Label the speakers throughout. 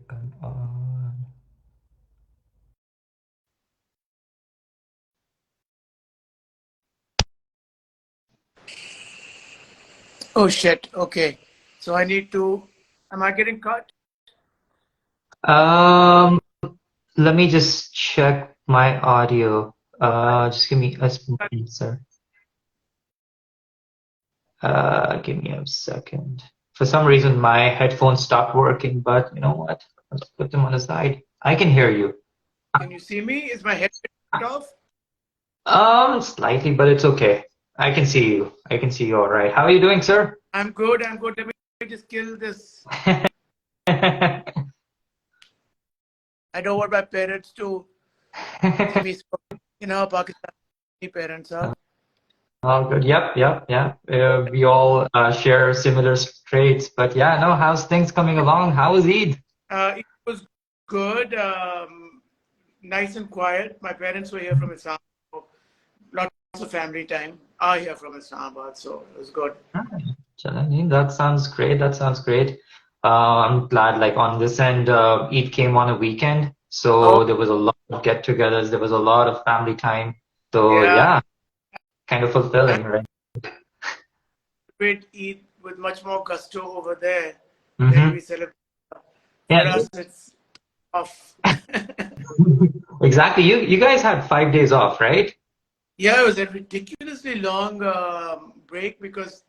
Speaker 1: Come on.
Speaker 2: Oh shit. Okay. So I need to. Am I getting cut?
Speaker 1: Um, Let me just check my audio.
Speaker 2: Why?
Speaker 1: Just give me a moment, sir. Give me a second. For some reason, my headphones stopped working, but you know what? Let's put them on the side. I can hear you.
Speaker 2: Can you see me? Is my headset off?
Speaker 1: Slightly, but it's okay. I can see you. I can see you all right. How are you doing, sir?
Speaker 2: I'm good. I'm good. Let me just kill this. I don't want my parents to see me. Pakistani parents are.
Speaker 1: All good. Yep, yep, yep. We all share similar traits, but yeah, no, how's things coming along? How was Eid?
Speaker 2: It was good. Nice and quiet. My parents were here from Islam. So lots of family time. Are here from Islamabad, so it was good.
Speaker 1: Challenging. That sounds great. That sounds great. I'm glad, like on this end, Eid came on a weekend,
Speaker 2: Oh
Speaker 1: so there was a lot of get-togethers. There was a lot of family time. So
Speaker 2: yeah,
Speaker 1: yeah, kind of
Speaker 2: I
Speaker 1: fulfilling, right?
Speaker 2: celebrate Eid with much more gusto over there than
Speaker 1: Mm-hmm.
Speaker 2: we celebrate. For
Speaker 1: Yeah,
Speaker 2: us, it's off.
Speaker 1: exactly. You guys had 5 days off, right?
Speaker 2: Yeah, it was a ridiculously long break because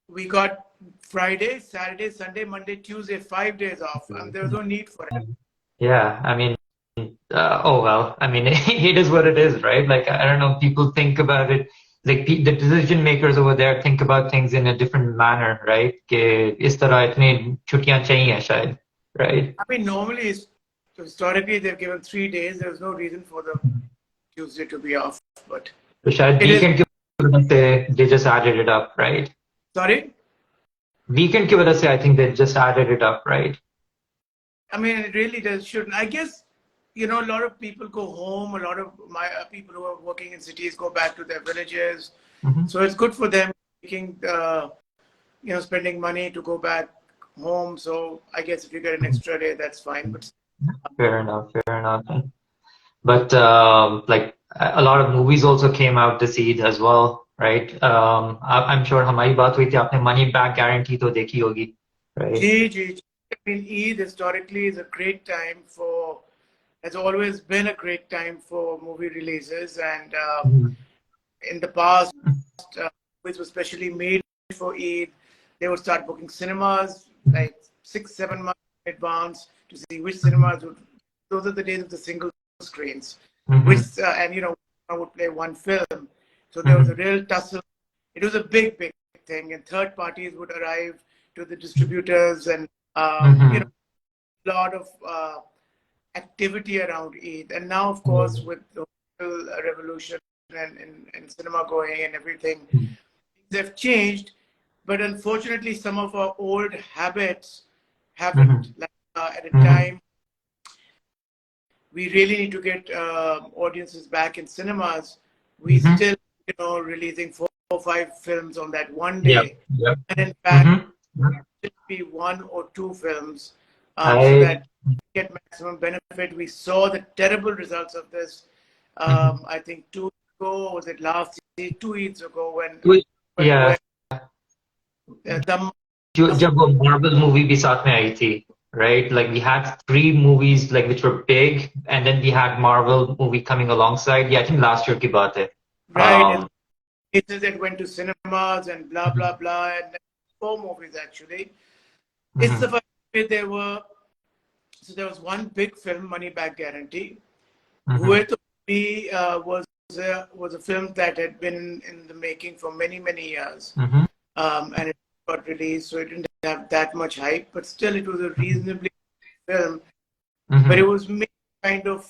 Speaker 2: we got Friday, Saturday, Sunday, Monday, Tuesday, 5 days off, and there was no need for it.
Speaker 1: Yeah, I mean, oh well, I mean, it is what it is, right? Like, I don't know, people think about it, like the decision makers over there think about things in a different manner, right? कि इस तरह इतनी छुट्टियां चाहिए शायद, right?
Speaker 2: I mean, normally, historically, they've given 3 days. There's no reason for the Tuesday to be off, but
Speaker 1: तो शायद
Speaker 2: it is.
Speaker 1: weekend की वजह से they just added it up, right?
Speaker 2: Sorry?
Speaker 1: Weekend की वजह से I think they just added it up, right?
Speaker 2: I mean, it really does shouldn't. I guess, a lot of people go home. A lot of my people who are working in cities go back to their villages.
Speaker 1: Mm-hmm.
Speaker 2: So it's good for them making, spending money to go back home. So I guess if you get an extra day, that's fine. But
Speaker 1: Fair enough, fair enough. But like a lot of movies also came out this Eid as well, right? I'm sure हमारी बात हुई थी आपने Money Back Guarantee तो देखी होगी, right?
Speaker 2: G. I mean, Eid historically is a great time has always been a great time for movie releases. And
Speaker 1: Mhm.
Speaker 2: in the past, movies were specially made for Eid. They would start booking cinemas like 6, 7 months in advance to see which cinemas would. Those are the days of the single screens, which
Speaker 1: Mhm.
Speaker 2: I would play one film. So there was a
Speaker 1: Mhm.
Speaker 2: real tussle. It was a big, big thing, and third parties would arrive to the distributors, and
Speaker 1: Mhm.
Speaker 2: a lot of activity around Eid. And now, of course,
Speaker 1: Mhm.
Speaker 2: with the revolution and cinema going and everything, they've changed. But unfortunately, some of our old habits haven't.
Speaker 1: Mhm.
Speaker 2: Like at a
Speaker 1: Mhm.
Speaker 2: time, we really need to get audiences back in cinemas. We
Speaker 1: Mhm.
Speaker 2: still, releasing 4 or 5 films on that one
Speaker 1: Yep.
Speaker 2: day,
Speaker 1: Yep.
Speaker 2: and in fact,
Speaker 1: Mhm.
Speaker 2: it should be 1 or 2 films, so
Speaker 1: I
Speaker 2: that we get maximum benefit. We saw the terrible results of this.
Speaker 1: Mhm.
Speaker 2: I think 2 ago, was it last year, 2 years ago,
Speaker 1: Wait,
Speaker 2: when
Speaker 1: yeah,
Speaker 2: the
Speaker 1: जब वो Marvel movie भी साथ में आई थी, right? Like we had three movies like which were big, and then we had Marvel movie coming alongside. Yeah, I think last year की बात है.
Speaker 2: right and cases that went to cinemas and blah blah
Speaker 1: Mhm.
Speaker 2: blah, and 4 movies actually. It's the
Speaker 1: Mhm.
Speaker 2: first way there was one big film, Money Back Guarantee.
Speaker 1: Mhm.
Speaker 2: Who to be was a film that had been in the making for many many years,
Speaker 1: Mhm.
Speaker 2: and it got released, so it didn't have that much hype. But still, it was a
Speaker 1: Mhm.
Speaker 2: reasonably film. But it
Speaker 1: Mhm.
Speaker 2: was made kind of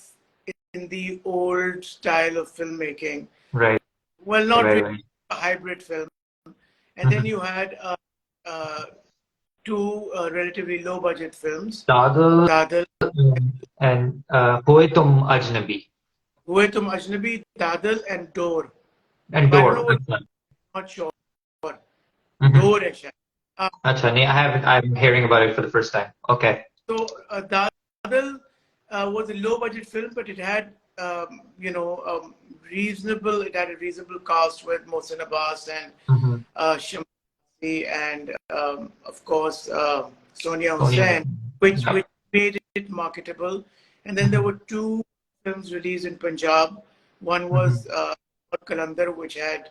Speaker 2: in the old style of filmmaking.
Speaker 1: Right,
Speaker 2: Well, not
Speaker 1: right,
Speaker 2: really
Speaker 1: right.
Speaker 2: a hybrid film. And then
Speaker 1: Mhm.
Speaker 2: you had uh, two relatively low budget films,
Speaker 1: Dadal
Speaker 2: Dadal,
Speaker 1: and होए तुम अजनबी
Speaker 2: Hue Tum Ajnabi, Dadal, and Door.
Speaker 1: and
Speaker 2: But I don't
Speaker 1: Door.
Speaker 2: know what, not sure.
Speaker 1: Mhm.
Speaker 2: Door है शायद.
Speaker 1: Acha, nahi, I haven't. I'm hearing about it for the first time. Okay.
Speaker 2: Dadal was a low-budget film, but it had, reasonable. It had a reasonable cast with Mohsin Abbas and
Speaker 1: Mm-hmm.
Speaker 2: Shamsi and, of course, Sonia
Speaker 1: Sonia.
Speaker 2: Hussain, which
Speaker 1: Yep.
Speaker 2: made it marketable. And then there
Speaker 1: Mm-hmm.
Speaker 2: were two films released in Punjab. One
Speaker 1: Mm-hmm.
Speaker 2: was Kalandar, which had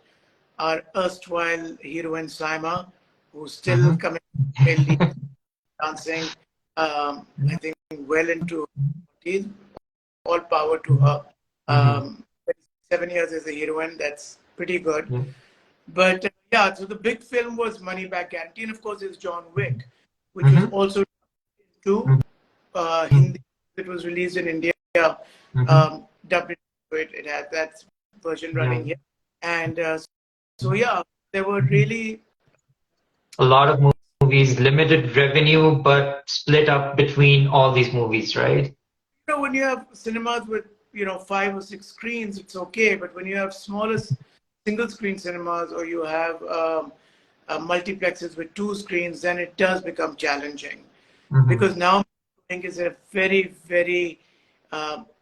Speaker 2: our erstwhile heroine Saima, who's still coming lead dancing. I think well into 40s. All power to her.
Speaker 1: Mm-hmm.
Speaker 2: 7 years as a heroine, that's pretty good.
Speaker 1: Yeah.
Speaker 2: But yeah, so the big film was Money Back Guarantee, and of course, is John Wick, which was
Speaker 1: Mm-hmm.
Speaker 2: also to
Speaker 1: Mm-hmm.
Speaker 2: Hindi. It was released in India,
Speaker 1: Mm-hmm.
Speaker 2: dubbed into it. It had that version
Speaker 1: Yeah.
Speaker 2: running here, and so yeah, there were really
Speaker 1: A lot of movies, limited revenue, but split up between all these movies, right?
Speaker 2: when you have cinemas with 5 or 6 screens, it's okay. But when you have smallest single screen cinemas or you have multiplexes with 2 screens, then it does become challenging
Speaker 1: Mm-hmm.
Speaker 2: because now I think is a very very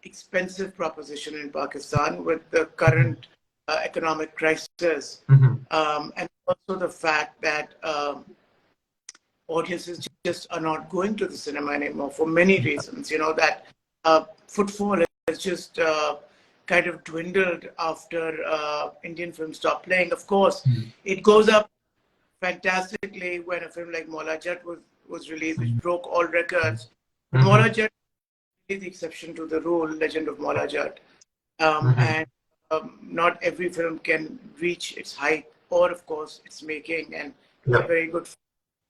Speaker 2: expensive proposition in Pakistan with the current economic crisis,
Speaker 1: Mm-hmm.
Speaker 2: and also the fact that audiences just are not going to the cinema anymore for many reasons. That footfall has just kind of dwindled after Indian films stopped playing. Of course, it goes up fantastically when a film like Mola Jat was released, which broke all records. But
Speaker 1: Mm-hmm.
Speaker 2: Mola Jat is the exception to the rule, Legend of Mola Jat.
Speaker 1: Mm-hmm.
Speaker 2: And not every film can reach its height or, of course, its making. And it was a
Speaker 1: Yep.
Speaker 2: very good film.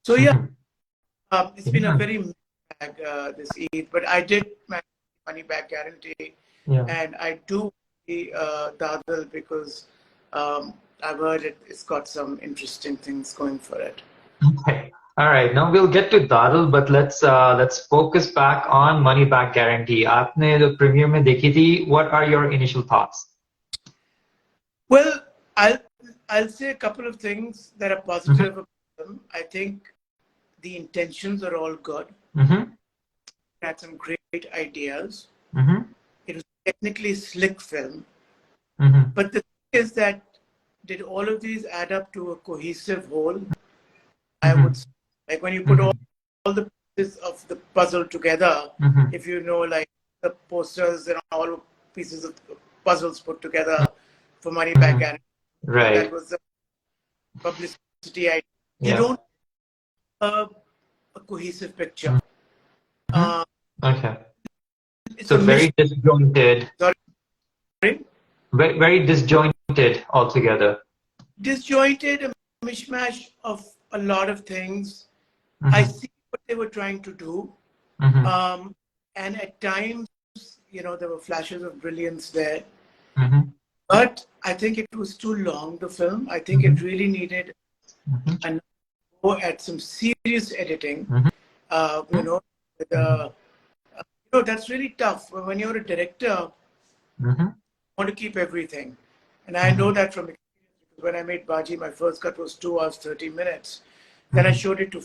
Speaker 2: So, yeah,
Speaker 1: Mm-hmm.
Speaker 2: it's been a
Speaker 1: Yeah.
Speaker 2: very mixed bag this Eid, but I did manage money back guarantee,
Speaker 1: Yeah.
Speaker 2: and I do see Dadal because I've heard it's got some interesting things going for it.
Speaker 1: Okay. All right. Now we'll get to Dadal, but let's focus back on Money Back Guarantee. आपने जो premiere में देखी थी, what are your initial thoughts?
Speaker 2: Well, I'll say a couple of things that are
Speaker 1: Mm-hmm.
Speaker 2: positive about them. I think the intentions are all good.
Speaker 1: Mm-hmm.
Speaker 2: It had some great ideas.
Speaker 1: Mm-hmm.
Speaker 2: It was technically slick film,
Speaker 1: Mm-hmm.
Speaker 2: but the thing is that did all of these add up to a cohesive whole? I
Speaker 1: Mm-hmm.
Speaker 2: would say. Like when you put
Speaker 1: Mm-hmm.
Speaker 2: all the pieces of the puzzle together,
Speaker 1: Mm-hmm.
Speaker 2: if you know, like the posters and all pieces of puzzles put together for Money Back Guarantee, that
Speaker 1: Right.
Speaker 2: was the publicity idea. You
Speaker 1: Yeah.
Speaker 2: don't have a cohesive picture.
Speaker 1: Mm-hmm. Okay.
Speaker 2: It's
Speaker 1: So
Speaker 2: a
Speaker 1: very
Speaker 2: mishmash.
Speaker 1: disjointed,
Speaker 2: Sorry?
Speaker 1: very disjointed altogether.
Speaker 2: Disjointed, a mishmash of a lot of things. I
Speaker 1: Mm-hmm.
Speaker 2: see what they were trying to do.
Speaker 1: Mm-hmm.
Speaker 2: And at times, there were flashes of brilliance there.
Speaker 1: Mm-hmm.
Speaker 2: But I think it was too long, the film. I think it really needed a go at some serious editing. With, that's really tough. When you're a director,
Speaker 1: Mm-hmm.
Speaker 2: you want to keep everything. And I know that from experience. When I made Baji, my first cut was 2 hours, 30 minutes. Then I showed it to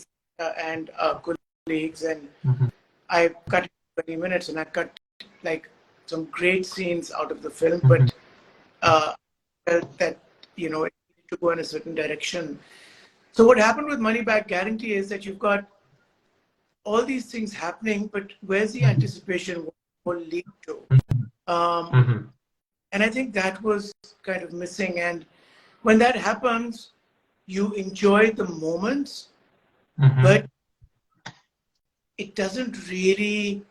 Speaker 2: and colleagues, and
Speaker 1: Mm-hmm.
Speaker 2: I cut it 20 minutes, and I cut like some great scenes out of the film, but felt that it needed to go in a certain direction. So what happened with Money Back Guarantee is that you've got all these things happening, but where's the anticipation? What will lead to?
Speaker 1: Mm-hmm.
Speaker 2: And I think that was kind of missing. And when that happens, you enjoy the moments,
Speaker 1: Mm-hmm.
Speaker 2: but it doesn't really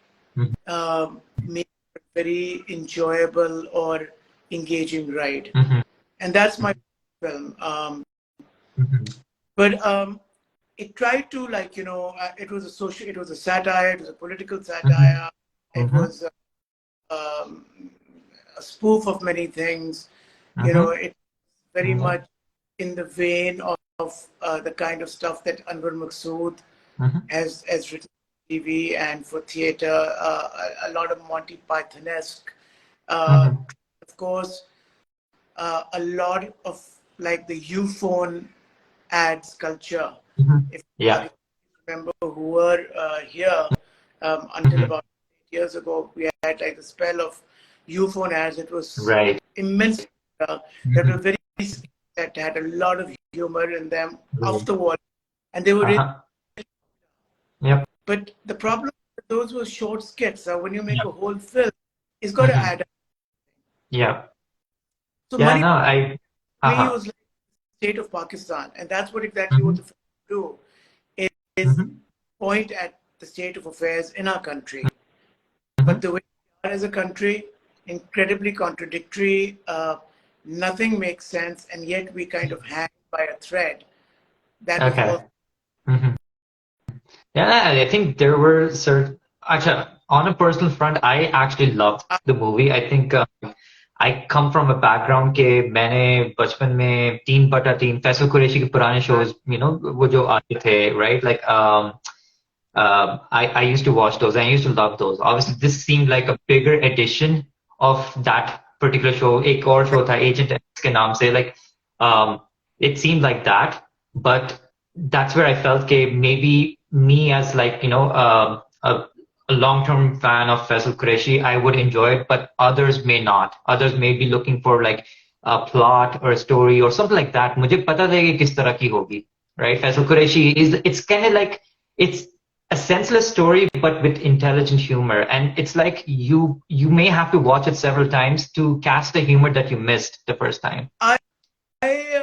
Speaker 2: make a very enjoyable or engaging ride.
Speaker 1: Mm-hmm.
Speaker 2: And that's my film.
Speaker 1: Mm-hmm.
Speaker 2: But it tried to, it was a satire, it was a political satire, it
Speaker 1: Mm-hmm.
Speaker 2: was a spoof of many things. It's very much in the vein of the kind of stuff that Anwar Maqsood has written for TV and for theater, a lot of Monty Python-esque. Of course, a lot of like the Uphone ads culture. if
Speaker 1: Yeah.
Speaker 2: Pakistan remember, who were here until
Speaker 1: Mhm.
Speaker 2: about 8 years ago. We had like the spell of UFO ads. It was
Speaker 1: Right.
Speaker 2: immense. That were
Speaker 1: Mhm.
Speaker 2: very that had a lot of humor in them, off
Speaker 1: Right.
Speaker 2: the wall, and they were really.
Speaker 1: Uh-huh. Yep.
Speaker 2: But the problem with those were short skits. So when you make
Speaker 1: Yep.
Speaker 2: a whole film, it's got to
Speaker 1: Mhm.
Speaker 2: add up.
Speaker 1: Yeah.
Speaker 2: So
Speaker 1: Yeah.
Speaker 2: money
Speaker 1: No, I.
Speaker 2: to me
Speaker 1: Uh-huh.
Speaker 2: was like the state of Pakistan, and that's what exactly what
Speaker 1: Mhm.
Speaker 2: the film do is
Speaker 1: Mhm.
Speaker 2: point at the state of affairs in our country. But
Speaker 1: Mhm.
Speaker 2: the way we are as a country, incredibly contradictory. Nothing makes sense, and yet we kind of hang by a thread. That was
Speaker 1: Okay.
Speaker 2: also.
Speaker 1: Mhm. Yeah, I think there were certain. Actually, on a personal front, I actually loved the movie. I think I come from a background के मैंने बचपन में 3/3 फैसल कुरैशी के पुराने shows, वो जो आते थे, right? Like I used to watch those and I used to love those. Obviously, this seemed like a bigger edition of that particular show. एक और show था Agent X के नाम से. Like um, it seemed like that, but that's where I felt that maybe me as like a long-term fan of Faisal Qureshi, I would enjoy it, but others may not. Others may be looking for like a plot or a story or something like that. मुझे पता था कि किस तरह की होगी, right? Faisal Qureshi it's kind of like it's a senseless story but with intelligent humor, and it's like you may have to watch it several times to catch the humor that you missed the first time.
Speaker 2: I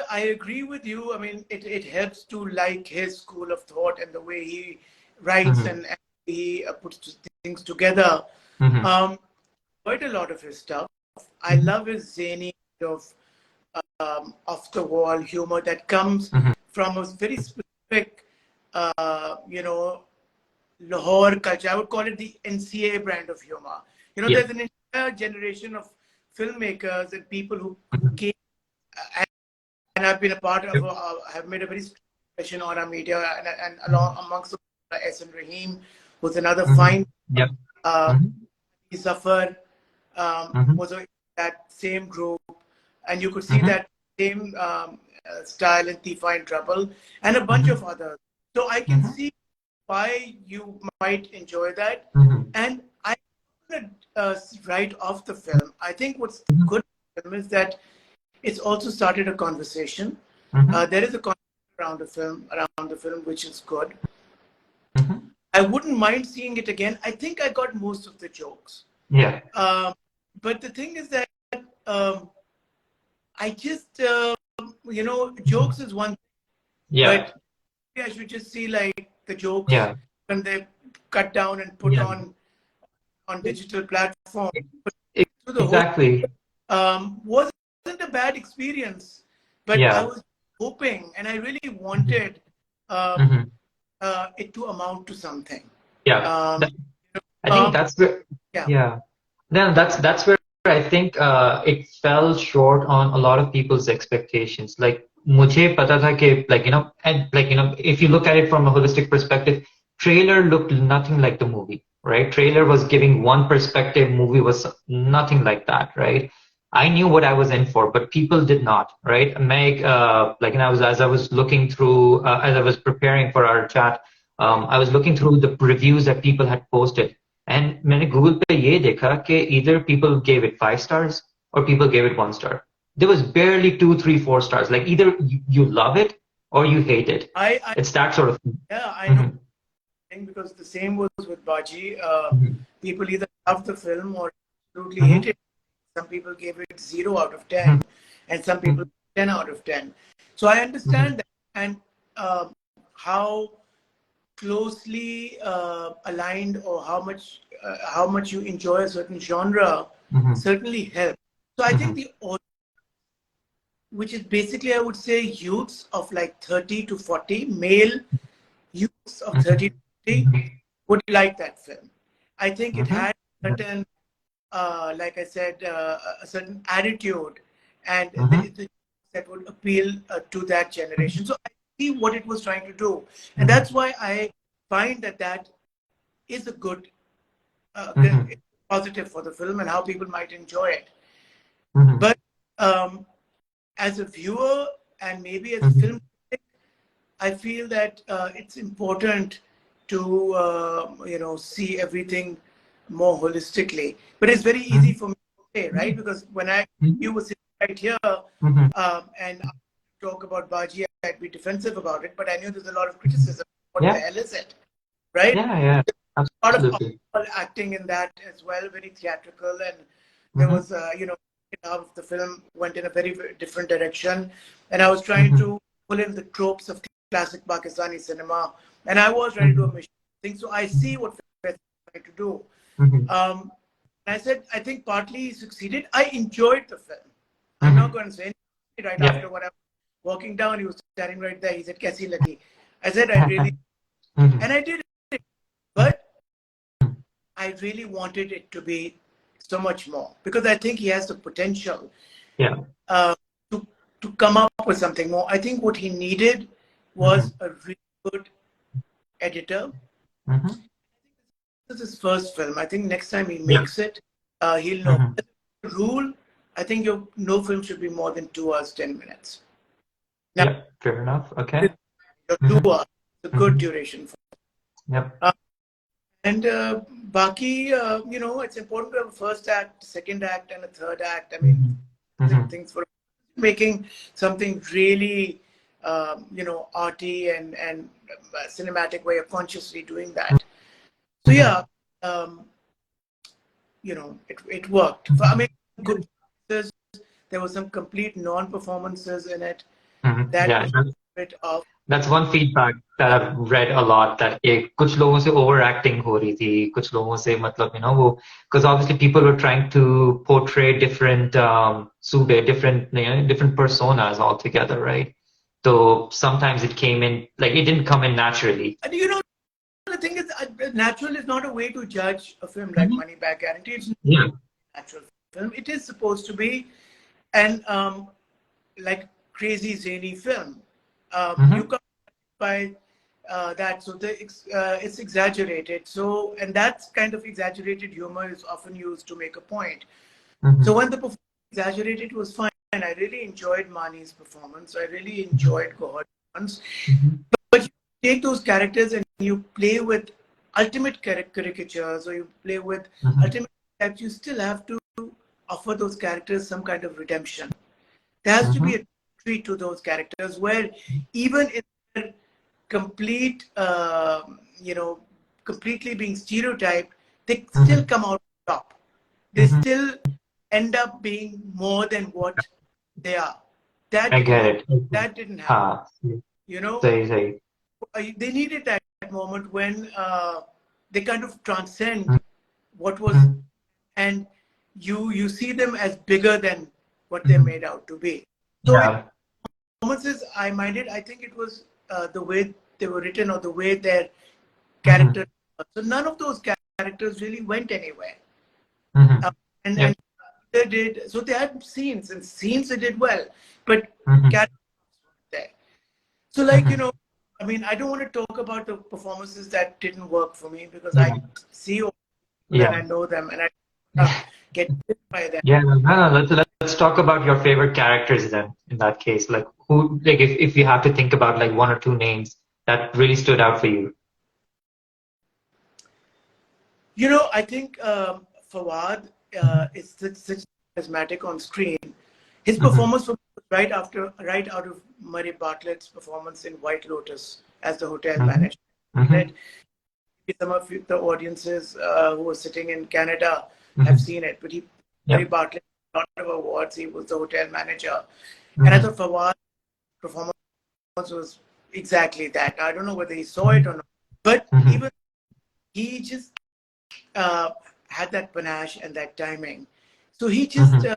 Speaker 2: I agree with you. I mean, it helps to like his school of thought and the way he writes
Speaker 1: Mm-hmm.
Speaker 2: and he puts things together.
Speaker 1: Mm-hmm.
Speaker 2: Um, Quite a lot of his stuff. I
Speaker 1: Mm-hmm.
Speaker 2: love his zany of off the wall humor that comes
Speaker 1: Mm-hmm.
Speaker 2: from a very specific, you know, Lahore culture. I would call it the NCA brand of humor. You know,
Speaker 1: Yeah.
Speaker 2: there's an entire generation of filmmakers and people who
Speaker 1: Mm-hmm.
Speaker 2: came, and I've been a part of, have made a very impression on our media, and along amongst them, S. Rahim, who's another
Speaker 1: Mm-hmm.
Speaker 2: fine.
Speaker 1: Yep.
Speaker 2: Uh,
Speaker 1: Mm-hmm.
Speaker 2: Suffer
Speaker 1: Mm-hmm.
Speaker 2: was that same group, and you could see
Speaker 1: Mm-hmm.
Speaker 2: that same style in Tifa in Trouble, and a bunch
Speaker 1: Mm-hmm.
Speaker 2: of others. So I can
Speaker 1: Mm-hmm.
Speaker 2: see why you might enjoy that.
Speaker 1: Mm-hmm.
Speaker 2: And I want to write off the film. I think what's
Speaker 1: Mm-hmm.
Speaker 2: good about the film is that it's also started a conversation.
Speaker 1: Mm-hmm.
Speaker 2: There is a conversation around the film, which is good.
Speaker 1: Mm-hmm.
Speaker 2: I wouldn't mind seeing it again. I think I got most of the jokes.
Speaker 1: Yeah.
Speaker 2: But the thing is that um, I just, jokes is one thing,
Speaker 1: Yeah.
Speaker 2: but I should just see like the jokes
Speaker 1: Yeah.
Speaker 2: when they cut down and put
Speaker 1: Yeah.
Speaker 2: on digital platform. But
Speaker 1: E-
Speaker 2: through the whole
Speaker 1: Exactly.
Speaker 2: wasn't a bad experience, but I
Speaker 1: Yeah.
Speaker 2: was hoping and I really
Speaker 1: Mm-hmm.
Speaker 2: wanted um,
Speaker 1: Mm-hmm.
Speaker 2: it to amount to something.
Speaker 1: Yeah.
Speaker 2: Um,
Speaker 1: I think
Speaker 2: um,
Speaker 1: that's where.
Speaker 2: yeah,
Speaker 1: Yeah. Then that's where I think it fell short on a lot of people's expectations. Like मुझे पता था कि like and like if you look at it from a holistic perspective, trailer looked nothing like the movie, right? Trailer was giving one perspective, movie was nothing like that, right? I knew what I was in for, but people did not, right? Meg, like and I was as I was looking through as I was preparing for our chat, I was looking through the reviews that people had posted. And मैंने Google पे ये देखा कि either people gave it 5 stars or people gave it 1 star. There was barely 2, 3, 4 stars. Like either you love it or you hate it.
Speaker 2: I
Speaker 1: It's that sort of thing.
Speaker 2: yeah, I know
Speaker 1: Mm-hmm.
Speaker 2: because the same was with Baji.
Speaker 1: Mm-hmm.
Speaker 2: People either love the film or absolutely hate
Speaker 1: Mm-hmm.
Speaker 2: it. Some people gave it 0 out of 10, and some people 10 out of 10. So I
Speaker 1: Mm-hmm.
Speaker 2: understand that, and how closely aligned or how much you enjoy a certain genre
Speaker 1: Mm-hmm.
Speaker 2: certainly helps. So I think
Speaker 1: Mm-hmm.
Speaker 2: the audience, which is basically I would say youths of like 30 to 40, male youths of 30 to 40
Speaker 1: Mm-hmm.
Speaker 2: would like that film. I think it
Speaker 1: Mm-hmm.
Speaker 2: had certain, like I said, a certain attitude, and
Speaker 1: Mm-hmm.
Speaker 2: that would appeal to that generation. So I see what it was trying to do, and
Speaker 1: Mm-hmm.
Speaker 2: that's why I find that is a good,
Speaker 1: Mm-hmm.
Speaker 2: positive for the film and how people might enjoy it.
Speaker 1: Mm-hmm.
Speaker 2: But as a viewer and maybe as a
Speaker 1: Mm-hmm.
Speaker 2: film critic, I feel that it's important to see everything more holistically. But it's very easy for me to say, right? Because when you were sitting right here and I talk about Baji, I'd be defensive about it. But I knew there's a lot of criticism. What the
Speaker 1: Yeah,
Speaker 2: hell is it, right?
Speaker 1: yeah, yeah,
Speaker 2: A lot of
Speaker 1: absolutely.
Speaker 2: acting in that as well, very theatrical, and there
Speaker 1: Mm-hmm.
Speaker 2: was half of the film went in a very, very different direction, and I was trying
Speaker 1: Mm-hmm.
Speaker 2: to pull in the tropes of classic Pakistani cinema, and I was ready to do
Speaker 1: Mm-hmm.
Speaker 2: a mission thing. So I see what we're trying to do.
Speaker 1: Mm-hmm.
Speaker 2: I said I think partly he succeeded. I enjoyed the film. I'm not
Speaker 1: Mm-hmm.
Speaker 2: going to say anything. Right
Speaker 1: Yeah.
Speaker 2: after what I was walking down, he was standing right there. He said, "Kaisi lagi?" I said, "I really,"
Speaker 1: Mm-hmm.
Speaker 2: and I did it, but I really wanted it to be so much more because I think he has the potential
Speaker 1: Yeah.
Speaker 2: uh, to come up with something more. I think what he needed
Speaker 1: Mm-hmm.
Speaker 2: was a really good editor.
Speaker 1: Mm-hmm.
Speaker 2: This is his first film. I think next time he
Speaker 1: Yeah.
Speaker 2: makes it, he'll know.
Speaker 1: Mm-hmm.
Speaker 2: Rule, I think no film should be more than 2 hours, 10 minutes. Now,
Speaker 1: Yeah. Fair enough. Okay.
Speaker 2: your
Speaker 1: Mm-hmm.
Speaker 2: 2 hours is a good
Speaker 1: Mm-hmm.
Speaker 2: duration.
Speaker 1: Yep.
Speaker 2: And Baki, it's important to have a first act, second act, and a third act. I mean,
Speaker 1: Mm-hmm. Mm-hmm.
Speaker 2: things for making something really, arty and cinematic way of consciously doing that. So
Speaker 1: Mm-hmm.
Speaker 2: yeah, it worked. I mean, good performances. There were some complete non-performances in it.
Speaker 1: Mm-hmm.
Speaker 2: That
Speaker 1: Yeah.
Speaker 2: was a bit of
Speaker 1: That's one feedback that I've read a lot that कुछ लोगों से overacting हो रही थी कुछ लोगों से मतलब वो because obviously people were trying to portray different different personas altogether, right? So sometimes it came in like it didn't come in naturally.
Speaker 2: and the thing is, natural is not a way to judge a film like
Speaker 1: Mm-hmm.
Speaker 2: Money Back Guarantee. It's not
Speaker 1: Yeah.
Speaker 2: a natural film. It is supposed to be, and like crazy zany film. You
Speaker 1: Mm-hmm.
Speaker 2: can't by that, so it's exaggerated. So, and that's kind of exaggerated humor is often used to make a point. So
Speaker 1: Mm-hmm.
Speaker 2: when the performance exaggerated was fine. I really enjoyed Mani's performance. I really enjoyed Gohard's performance.
Speaker 1: Mm-hmm.
Speaker 2: But you take those characters and you play with ultimate caricatures or you play with
Speaker 1: Mm-hmm.
Speaker 2: ultimate types, you still have to offer those characters some kind of redemption. There has to be
Speaker 1: Mm-hmm.
Speaker 2: a treat to those characters where even in their complete, completely being stereotyped, they still
Speaker 1: Mm-hmm.
Speaker 2: come out top. They
Speaker 1: Mm-hmm.
Speaker 2: still end up being more than what they are. That
Speaker 1: I
Speaker 2: didn't
Speaker 1: get
Speaker 2: happen.
Speaker 1: it. Okay.
Speaker 2: That didn't happen.
Speaker 1: हाँ
Speaker 2: You know,
Speaker 1: सही
Speaker 2: they needed that moment when they kind of transcend
Speaker 1: Mm-hmm.
Speaker 2: what was, and you see them as bigger than what they're
Speaker 1: Mm-hmm.
Speaker 2: made out to be. So in
Speaker 1: Yeah.
Speaker 2: performances, I minded. I think it was the way they were written or the way their
Speaker 1: Mm-hmm.
Speaker 2: characters. So none of those characters really went anywhere.
Speaker 1: Mm-hmm.
Speaker 2: And
Speaker 1: Yep.
Speaker 2: they did. So they had scenes, and scenes they did well, but
Speaker 1: Mm-hmm.
Speaker 2: characters there. So
Speaker 1: Mm-hmm.
Speaker 2: I mean, I don't want to talk about the performances that didn't work for me because
Speaker 1: Yeah.
Speaker 2: I see all people and
Speaker 1: Yeah.
Speaker 2: I know them and I get hit by them.
Speaker 1: Yeah. No, let's talk about your favorite characters then. In that case, like who, like if you have to think about like one or two names that really stood out for you.
Speaker 2: I think Fawad is such charismatic on screen. His
Speaker 1: Mm-hmm.
Speaker 2: performance was right out of Murray Bartlett's performance in White Lotus as the hotel
Speaker 1: Mm-hmm.
Speaker 2: manager.
Speaker 1: Mm-hmm.
Speaker 2: Right? Some of the audiences who are sitting in Canada have
Speaker 1: Mm-hmm.
Speaker 2: seen it, but Murray
Speaker 1: Yep.
Speaker 2: Bartlett got a lot of awards. He was the hotel manager, and I
Speaker 1: Mm-hmm.
Speaker 2: thought Fawad's performance was exactly that. I don't know whether he saw it or not, but
Speaker 1: Mm-hmm.
Speaker 2: even he just had that panache and that timing. So he just
Speaker 1: Mm-hmm.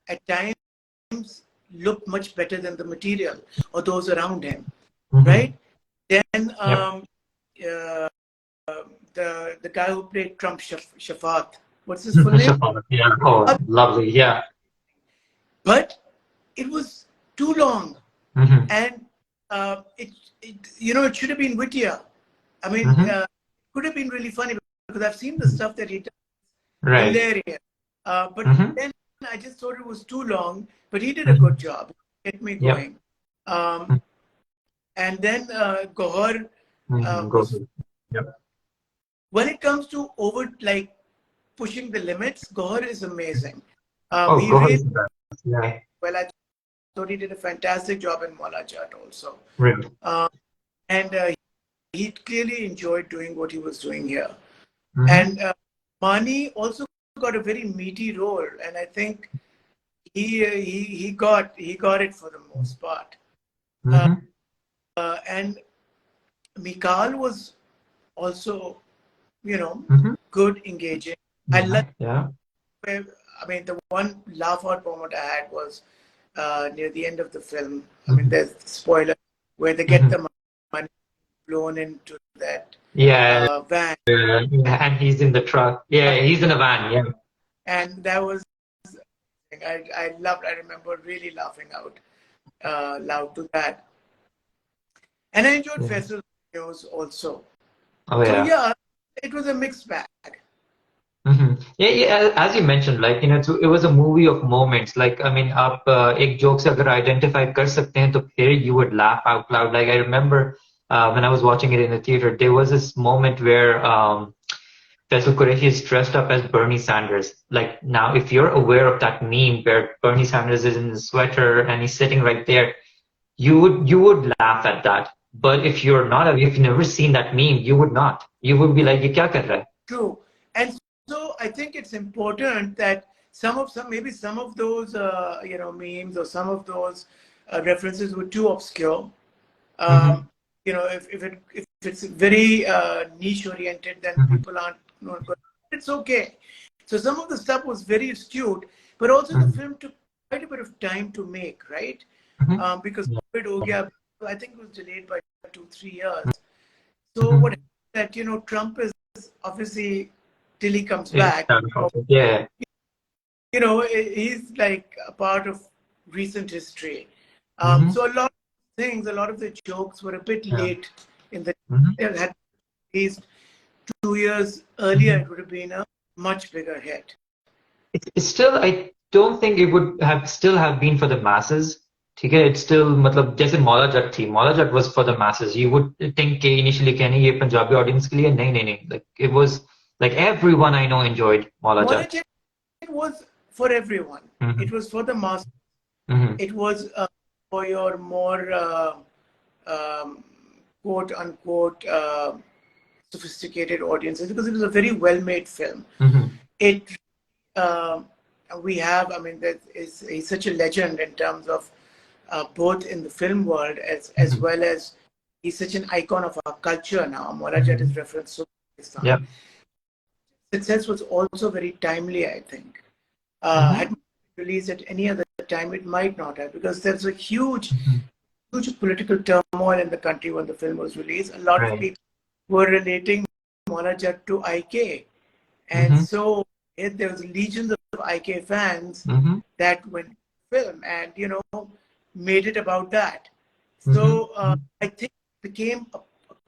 Speaker 2: at times looked much better than the material or those around him,
Speaker 1: Mm-hmm.
Speaker 2: right? Then
Speaker 1: Yep.
Speaker 2: uh, the guy who played Trump, Shafat, what's his full name?
Speaker 1: Shafat. Yeah. Oh, lovely. Yeah.
Speaker 2: But it was too long,
Speaker 1: Mm-hmm.
Speaker 2: and it should have been wittier. I mean,
Speaker 1: Mm-hmm.
Speaker 2: it could have been really funny because I've seen the stuff that he does,
Speaker 1: Right.
Speaker 2: hilarious. But
Speaker 1: Mm-hmm.
Speaker 2: then I just thought it was too long. But he did a
Speaker 1: Mm-hmm.
Speaker 2: good job, get me
Speaker 1: Yep.
Speaker 2: going. Um, And then Gohar
Speaker 1: Go
Speaker 2: was,
Speaker 1: ahead. Yep.
Speaker 2: when it comes to pushing the limits, Gohar is amazing.
Speaker 1: Oh,
Speaker 2: He
Speaker 1: Go
Speaker 2: really,
Speaker 1: ahead. Yeah.
Speaker 2: well, I thought he did a fantastic job in Mola Jat also.
Speaker 1: Really.
Speaker 2: Uh, and he clearly enjoyed doing what he was doing here.
Speaker 1: Mm-hmm.
Speaker 2: And Mani also got a very meaty role, and I think he got it for the most part. Uh,
Speaker 1: Mm-hmm.
Speaker 2: and Mikal was also,
Speaker 1: Mm-hmm.
Speaker 2: good, engaging. I
Speaker 1: Yeah.
Speaker 2: love.
Speaker 1: Yeah.
Speaker 2: I mean, the one laugh out moment I had was near the end of the film. I mean,
Speaker 1: Mm-hmm.
Speaker 2: there's the spoiler where they get
Speaker 1: Mm-hmm.
Speaker 2: the money blown into that
Speaker 1: Yeah.
Speaker 2: van,
Speaker 1: Yeah. And he's in the truck. Yeah. He's in a van. Yeah.
Speaker 2: and that was I loved. I remember really laughing out loud to that, and I enjoyed
Speaker 1: Yeah.
Speaker 2: Festival News also.
Speaker 1: Oh
Speaker 2: So
Speaker 1: yeah.
Speaker 2: yeah, it was a mixed bag.
Speaker 1: Yeah, yeah. As you mentioned, like it was a movie of moments. Like I mean, आप एक joke से अगर identify कर सकते हैं, तो फिर you would laugh out loud. Like I remember when I was watching it in the theater, there was this moment where Faisal Qureshi is dressed up as Bernie Sanders. Like now, if you're aware of that meme where Bernie Sanders is in the sweater and he's sitting right there, you would laugh at that. But if if you've never seen that meme, you would not. You would be like, ये क्या कर रहा है?
Speaker 2: True, and so I think it's important that maybe some of those memes or some of those references were too obscure.
Speaker 1: Mm-hmm.
Speaker 2: If it's very niche oriented, then
Speaker 1: Mm-hmm.
Speaker 2: people aren't not good. It's okay. So some of the stuff was very astute, but also the
Speaker 1: Mm-hmm.
Speaker 2: film took quite a bit of time to make, right?
Speaker 1: Mm-hmm.
Speaker 2: Because
Speaker 1: Yeah.
Speaker 2: COVID ho gaya, I think it was delayed by 2-3 years. So
Speaker 1: Mm-hmm.
Speaker 2: what happened that Trump is obviously till he comes
Speaker 1: It's
Speaker 2: back,
Speaker 1: kind of yeah.
Speaker 2: he's like a part of recent history.
Speaker 1: Mm-hmm.
Speaker 2: So a lot of the jokes were a bit
Speaker 1: Yeah.
Speaker 2: late in the.
Speaker 1: Mm-hmm.
Speaker 2: Had at least 2 years earlier,
Speaker 1: Mm-hmm.
Speaker 2: it would have been a much bigger hit.
Speaker 1: It's still, I don't think it would have still have been for the masses. ठीक है, it's still मतलब जैसे मौला जट थी, Maula Jatt was for the masses. You would think कि initially कि नहीं ये Punjabi audience के लिए, नहीं, like it was like everyone I know enjoyed Maula Jatt.
Speaker 2: Monajet was for everyone.
Speaker 1: Mm-hmm.
Speaker 2: It was for the mass.
Speaker 1: Mm-hmm.
Speaker 2: It was for your more um, quote unquote sophisticated audiences because it was a very well made film.
Speaker 1: Mm-hmm.
Speaker 2: It uh, we have, I mean, he's such a legend in terms of both in the film world as
Speaker 1: Mm-hmm.
Speaker 2: well as he's such an icon of our culture now. Morajat
Speaker 1: Mm-hmm.
Speaker 2: is referenced to
Speaker 1: Yeah.
Speaker 2: Pakistan. Success was also very timely, I think.
Speaker 1: Mm-hmm.
Speaker 2: Had it released at any other time, it might not have because there's a huge
Speaker 1: Mm-hmm.
Speaker 2: political turmoil in the country when the film was released. A lot of
Speaker 1: Right.
Speaker 2: people were relating Morajat to IK. And
Speaker 1: Mm-hmm.
Speaker 2: so there was legions of IK fans
Speaker 1: Mm-hmm.
Speaker 2: that went to the film and, made it about that. So
Speaker 1: Mm-hmm.
Speaker 2: I think it became a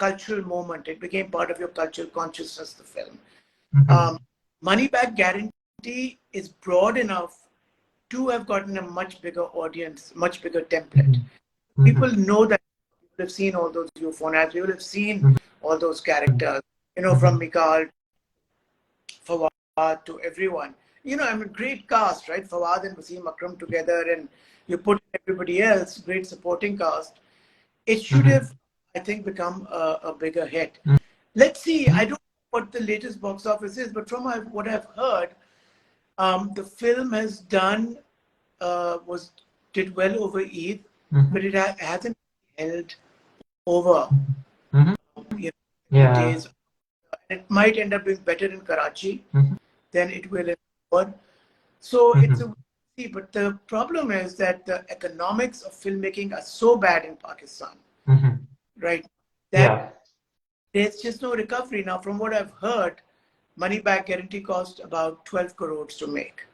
Speaker 2: cultural moment. It became part of your cultural consciousness, the film.
Speaker 1: Mm-hmm.
Speaker 2: Money Back Guarantee is broad enough to have gotten a much bigger audience, much bigger template.
Speaker 1: Mm-hmm.
Speaker 2: People know that. People have seen all those UFO ads. People have seen
Speaker 1: Mm-hmm.
Speaker 2: all those characters,
Speaker 1: Mm-hmm.
Speaker 2: from Mikal, Fawad to everyone. I mean, great cast, right? Fawad and Wasim Akram together, and you put everybody else, great supporting cast. It should
Speaker 1: Mm-hmm.
Speaker 2: have, I think, become a bigger hit. Let's see. I don't know what the latest box office is, but from what I've heard, the film has did well over Eid,
Speaker 1: Mm-hmm.
Speaker 2: but it hasn't held over
Speaker 1: Mm-hmm.
Speaker 2: the
Speaker 1: Yeah.
Speaker 2: days. It might end up doing better in Karachi
Speaker 1: Mm-hmm.
Speaker 2: than it will in Lahore. So it's
Speaker 1: Mm-hmm.
Speaker 2: a see, but the problem is that the economics of filmmaking are so bad in Pakistan,
Speaker 1: Mm-hmm.
Speaker 2: right? That
Speaker 1: Yeah.
Speaker 2: there's just no recovery. Now, from what I've heard, Money Back Guarantee cost about 12 crores to make.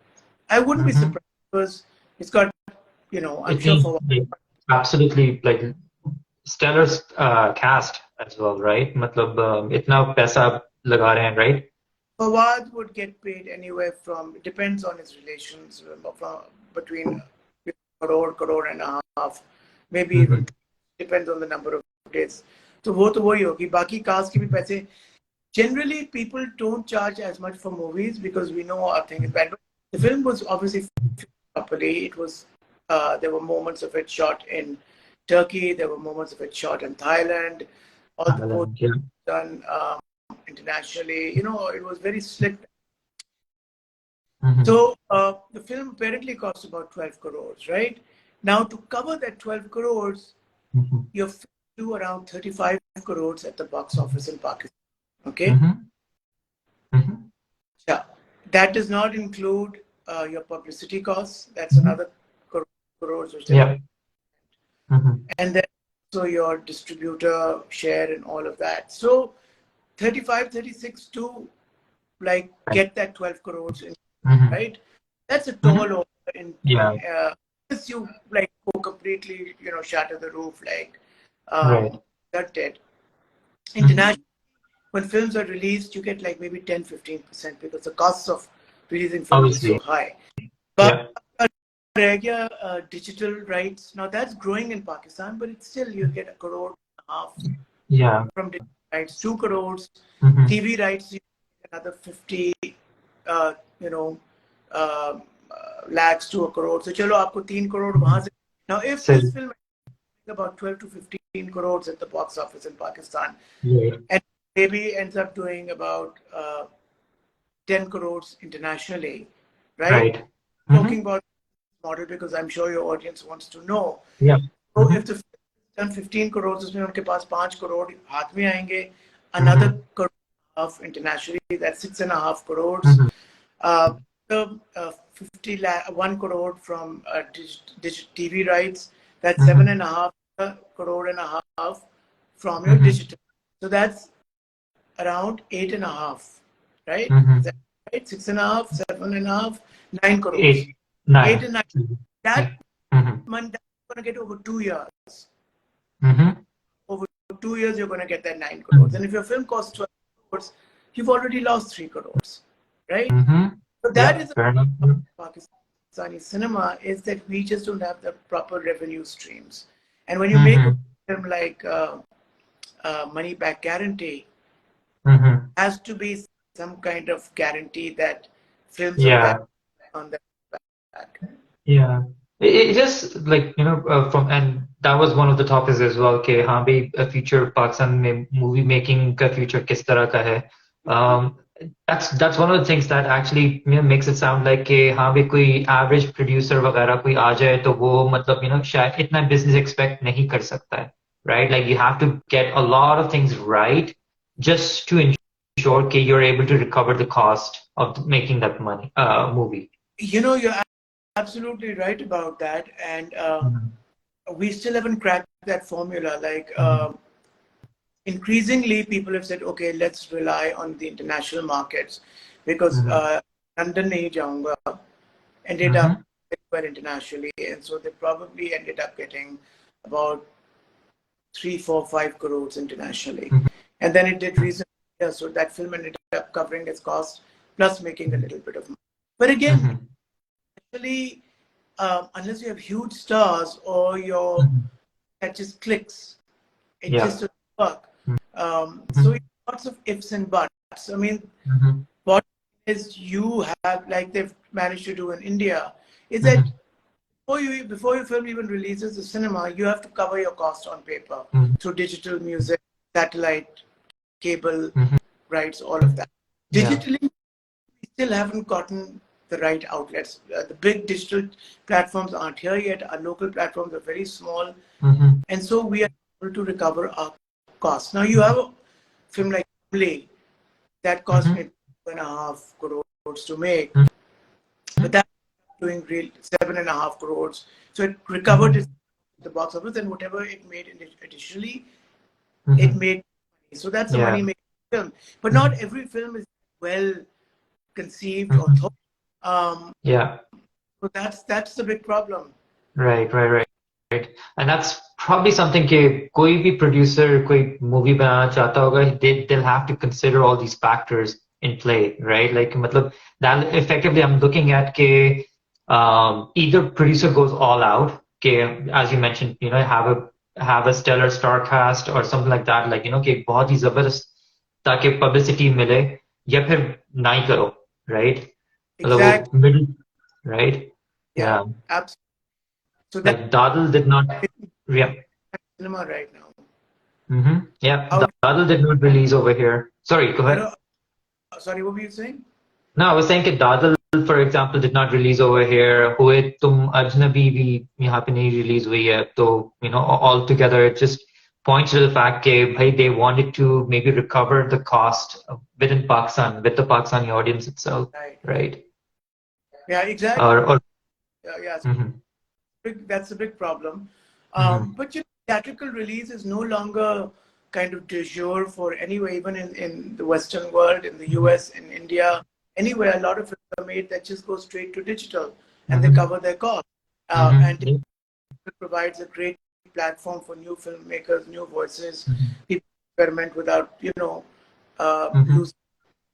Speaker 2: I wouldn't be
Speaker 1: Mm-hmm.
Speaker 2: surprised because it's got, I'm
Speaker 1: It
Speaker 2: sure
Speaker 1: needs
Speaker 2: for
Speaker 1: like, absolutely like stellar cast as well, right? मतलब इतना पैसा लगा रहे हैं, right?
Speaker 2: Fawad would get paid anywhere from, it depends on his relations, from between crore and a half, maybe even
Speaker 1: Mm-hmm.
Speaker 2: depends on the number of days. So वो तो वही होगी. बाकी cast के भी पैसे. Generally, people don't charge as much for movies because we know our thing is bad. But the film was obviously filmed properly. It was there were moments of it shot in Turkey. There were moments of it shot in Thailand. All the post
Speaker 1: Yeah.
Speaker 2: done internationally. You know, it was very slick.
Speaker 1: Mm-hmm.
Speaker 2: So the film apparently cost about 12 crores, right? Now to cover that 12 crores,
Speaker 1: Mm-hmm.
Speaker 2: you're do around 35 crores at the box office in Pakistan. Okay.
Speaker 1: Mm-hmm. Mm-hmm.
Speaker 2: Yeah. That does not include your publicity costs. That's another crores which they
Speaker 1: Yeah. Mm-hmm.
Speaker 2: and then so your distributor share and all of that. So 35, 36 to like get that 12 crores in,
Speaker 1: Mm-hmm.
Speaker 2: right? That's a
Speaker 1: Mm-hmm.
Speaker 2: tall order in unless you like go completely, you know, shatter the roof, like
Speaker 1: Right.
Speaker 2: that did.
Speaker 1: Mm-hmm.
Speaker 2: International, when films are released, you get like maybe 10-15% because the costs of releasing films is so high. But digital rights, now that's growing in Pakistan, but it's still you get 1.5 crore from digital rights, 2 crores.
Speaker 1: Mm-hmm.
Speaker 2: TV rights, you get another 50, you know, lakhs to 1 crore. So chalo, aapko 3 crore wahan se. Now, if this film is about 12 to 15 crores at the box office in Pakistan, and maybe ends up doing about 10 crores internationally, right?
Speaker 1: Mm-hmm.
Speaker 2: Talking about model because I'm sure your audience wants to know.
Speaker 1: Yeah.
Speaker 2: So if the film is done 15 crores, उसमें उनके पास 5 crore हाथ में आएंगे, another crore of internationally, that's 6.5 crores. The 1 crore from TV rights, that's 7.5 crore and a half from your digital. So that's around 8.5, right? Is that right? 6.5, 7.5, 9 crores. 8 and 9. That money you're going to get over 2 years. Over 2 years, you're going to get that 9 crores. And if your film costs 12 crores, you've already lost 3 crores, right? So that is the Pakistani cinema, is that we just don't have the proper revenue streams. And when you make a film like Money Back Guarantee, has to be some kind of guarantee that films of that on the back.
Speaker 1: Yeah. It just like, you know, and that was one of the topics as well, कि हाँ भाई future Pakistan में movie making का future किस तरह का है. That's one of the things that actually, you know, makes it sound like कि हाँ भाई कोई average producer वगैरह कोई आ जाए तो वो मतलब, you know, शायद इतना business expect नहीं कर सकता है, right? Like you have to get a lot of things right just to ensure that you're able to recover the cost of making that movie.
Speaker 2: You know, you're absolutely right about that, and we still haven't cracked that formula. Like increasingly, people have said, okay, let's rely on the international markets because London nahi jaunga ended up well internationally, and so they probably ended up getting about 3, 4, 5 crores internationally, and then it did reasonably. So that film ended up covering its cost plus making a little bit of money. But again, actually, unless you have huge stars or that just clicks, it just doesn't work. So lots of ifs and buts. I mean, what is you have, like they've managed to do in India, is that before your film even releases the cinema, you have to cover your cost on paper through digital music, satellite, cable, rights, all of that. Digitally, we still haven't gotten the right outlets. The big digital platforms aren't here yet. Our local platforms are very small. And so we are able to recover our costs. Now you have a film like Play that cost me 2.5 crores to make, but that's doing real 7.5 crores. So it recovered the box office, and whatever it made additionally, it made money. So that's a money making film. But not every film is well conceived or thought. So that's the big problem.
Speaker 1: Right. And that's probably something कि कोई भी producer कोई movie बनाना चाहता होगा, they'll have to consider all these factors in play, right? Like मतलब that effectively I'm looking at कि either producer goes all out, कि as you mentioned, you know, have a have a stellar star cast or something like that, like, कि बहुत ही जबरदस्त ताकि publicity मिले, या फिर ना ही करो, right? मतलब
Speaker 2: Exactly.
Speaker 1: वो middle, right?
Speaker 2: Yeah,
Speaker 1: Yeah.
Speaker 2: absolutely. So that's
Speaker 1: Like Dadal did not, yeah.
Speaker 2: cinema right now.
Speaker 1: Yeah,
Speaker 2: How,
Speaker 1: Dadal did not release over here. Sorry, go
Speaker 2: you
Speaker 1: ahead.
Speaker 2: know, sorry, what were you saying?
Speaker 1: No, I was saying that Dadal, for example, did not release over here. हुए तुम अजनबी भी यहाँ पे नहीं release हुई है. तो, altogether it just points to the fact that bhai, they wanted to maybe recover the cost within Pakistan, with the Pakistani audience itself,
Speaker 2: Right.
Speaker 1: right?
Speaker 2: Yeah, exactly.
Speaker 1: Or
Speaker 2: Yeah,
Speaker 1: mhm,
Speaker 2: that's a big problem.
Speaker 1: mhm,
Speaker 2: But theatrical release is no longer kind of de jure for anywhere, even in the Western world, in the
Speaker 1: mhm,
Speaker 2: US, in India, anywhere. A lot of films are made that just go straight to digital and they
Speaker 1: mhm,
Speaker 2: cover their cost. And
Speaker 1: yeah,
Speaker 2: it provides a great platform for new filmmakers, new voices,
Speaker 1: mhm,
Speaker 2: people experiment without,
Speaker 1: mhm,
Speaker 2: losing.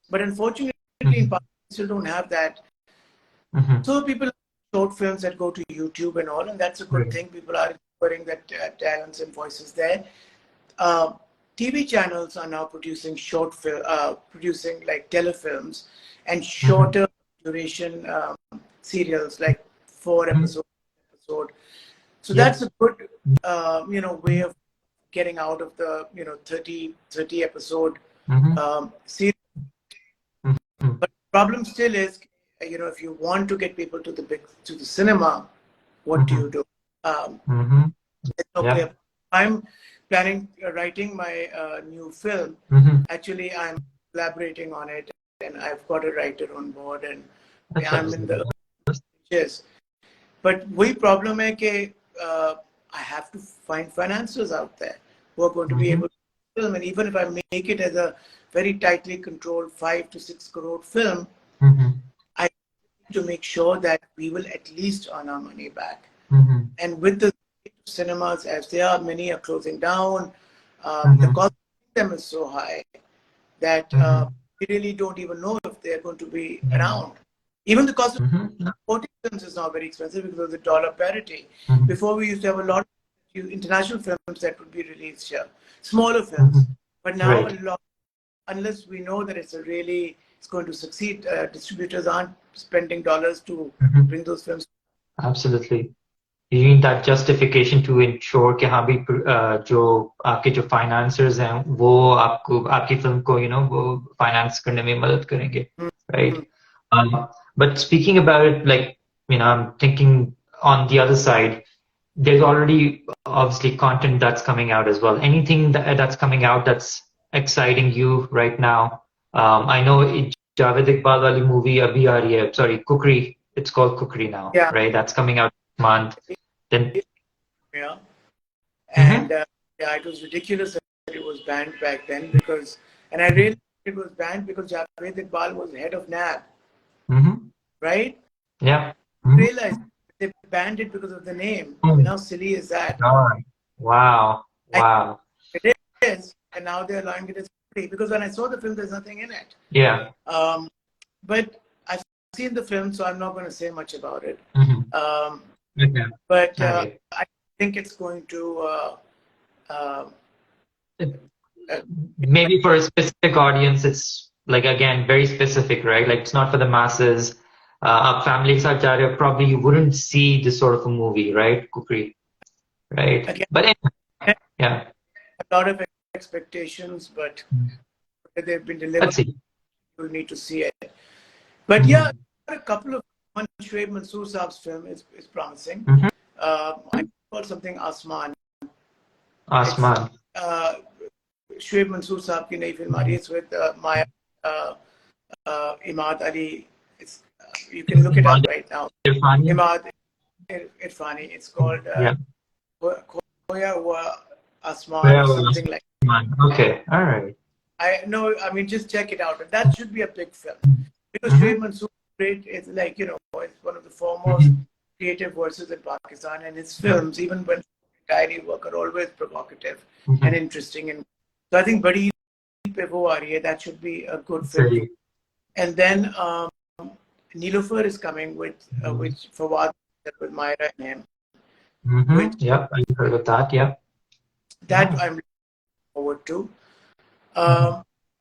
Speaker 2: But unfortunately, in
Speaker 1: mhm,
Speaker 2: Pakistan, we still don't have that.
Speaker 1: mhm,
Speaker 2: So people short films that go to YouTube and all, and that's a good
Speaker 1: right.
Speaker 2: thing. People are putting that talents and voices there. Uh, TV channels are now producing producing like telefilms and
Speaker 1: Mhm,
Speaker 2: shorter duration serials, like 4
Speaker 1: mhm,
Speaker 2: episode. So
Speaker 1: yep.
Speaker 2: that's a good, way of getting out of the 30 episode
Speaker 1: Mhm,
Speaker 2: series.
Speaker 1: mhm,
Speaker 2: But the problem still is, if you want to get people to the cinema, what do you
Speaker 1: mhm,
Speaker 2: do? Um,
Speaker 1: mhm,
Speaker 2: there's no
Speaker 1: yeah.
Speaker 2: clear. I'm planning writing my new film.
Speaker 1: Mhm.
Speaker 2: Actually, I'm collaborating on it, and I've got a writer on board, and
Speaker 1: अच्छा
Speaker 2: I'm in the early stages. But वही problem है कि I have to find financiers out there who are going to be
Speaker 1: Mhm,
Speaker 2: able to film, and even if I make it as a very tightly controlled 5 to 6 crore film,
Speaker 1: mhm,
Speaker 2: I need to make sure that we will at least earn our money back.
Speaker 1: mhm,
Speaker 2: And with the cinemas, as they are, many are closing down. The
Speaker 1: mhm,
Speaker 2: cost of them is so high that
Speaker 1: mhm,
Speaker 2: we really don't even know if they're going to be
Speaker 1: mhm,
Speaker 2: around. Even the cost of
Speaker 1: mhm, no,
Speaker 2: importing films is now very expensive because of the dollar parity.
Speaker 1: mhm,
Speaker 2: Before we used to have a lot of international films that would be released here, smaller films.
Speaker 1: mhm.
Speaker 2: But now a
Speaker 1: Right.
Speaker 2: lot, unless we know that it's going to succeed, distributors aren't spending dollars to
Speaker 1: Mhm.
Speaker 2: bring those films.
Speaker 1: Absolutely. You need that justification to ensure कि हाँ भी जो आपके जो financiers हैं वो आपको आपकी फिल्म को वो finance करने में मदद करेंगे, right?
Speaker 2: Mhm.
Speaker 1: But speaking about it, like I'm thinking on the other side, there's already obviously content that's coming out as well. Anything that's coming out that's exciting you right now? I know Javed Iqbal wali movie abhi aa rahi hai. Sorry, Kukri. It's called Kukri now,
Speaker 2: Yeah,
Speaker 1: right? That's coming out this month. Then,
Speaker 2: yeah. And
Speaker 1: hmm
Speaker 2: yeah, it was ridiculous that it was banned back then and I realized it was banned because Javed Iqbal was head of NAB,
Speaker 1: hmm
Speaker 2: right?
Speaker 1: yeah.
Speaker 2: I
Speaker 1: hmm
Speaker 2: realized they banned it because of the name. I
Speaker 1: Oh
Speaker 2: mean, how silly is that?
Speaker 1: God. Wow.
Speaker 2: I
Speaker 1: Wow.
Speaker 2: it is, and now they're allowing it as free because when I saw the film, there's nothing in it.
Speaker 1: Yeah.
Speaker 2: Um, but I've seen the film, so I'm not going to say much about it.
Speaker 1: hmm
Speaker 2: Um,
Speaker 1: Okay.
Speaker 2: but
Speaker 1: Okay.
Speaker 2: I think it's going to. Uh, uh,
Speaker 1: Maybe for a specific audience, it's like again very specific, right? Like it's not for the masses. आप family के साथ जा रहे हो, probably you wouldn't see this sort of a movie, right? Kukri, right?
Speaker 2: again,
Speaker 1: But anyway,
Speaker 2: a
Speaker 1: yeah,
Speaker 2: lot of expectations, but they've been delivered.
Speaker 1: let's see.
Speaker 2: You'll need to see it. But yeah,
Speaker 1: Mm-hmm.
Speaker 2: a couple of one Shoaib Mansoor Saab's film is promising.
Speaker 1: Mm-hmm.
Speaker 2: I call something Asman. It's
Speaker 1: Asman.
Speaker 2: Shoaib Mansoor Saab की नई film आ रही है. It's with Maya uh, Imad Ali. You can look it up
Speaker 1: Iman
Speaker 2: right now.
Speaker 1: Irfani.
Speaker 2: Imad Irfani. It's called
Speaker 1: Yeah.
Speaker 2: Khoya Hua Asman or
Speaker 1: Well,
Speaker 2: something like.
Speaker 1: Asman. Okay. All right.
Speaker 2: I know. I mean, just check it out. That should be a big film because
Speaker 1: Mm-hmm.
Speaker 2: Shoaib Mansoor is like it's one of the foremost
Speaker 1: Mm-hmm.
Speaker 2: creative voices in Pakistan, and his films, even when diary work, are always provocative and
Speaker 1: Mm-hmm.
Speaker 2: interesting. And so I think Badi Pe Wo Aa Rahi Hai, that should be a good film.
Speaker 1: So,
Speaker 2: And then Nilofer is coming with Fawad with Myra and him.
Speaker 1: mm-hmm.
Speaker 2: Which
Speaker 1: Yep, I heard of that. Yep.
Speaker 2: that I'm looking forward to.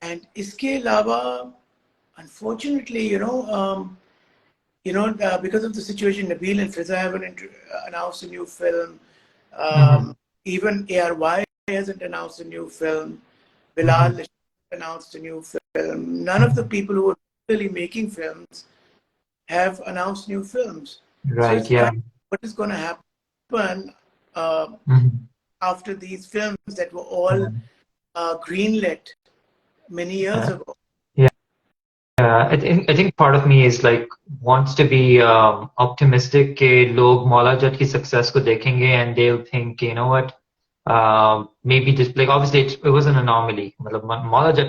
Speaker 2: And iske alawa, unfortunately, because of the situation, Nabil and Fiza haven't announced a new film. Even ARY hasn't announced a new film. Bilal announced a new film. None of the people who are really making films have announced new films. So
Speaker 1: Right,
Speaker 2: it's
Speaker 1: yeah.
Speaker 2: kind of what is going to happen after these films that were all greenlit many years
Speaker 1: Yeah.
Speaker 2: ago.
Speaker 1: I think part of me is like wants to be optimistic कि लोग मौला जट की success को देखेंगे and they'll think, you know what, maybe just like obviously it was an anomaly. मतलब Maula Jatt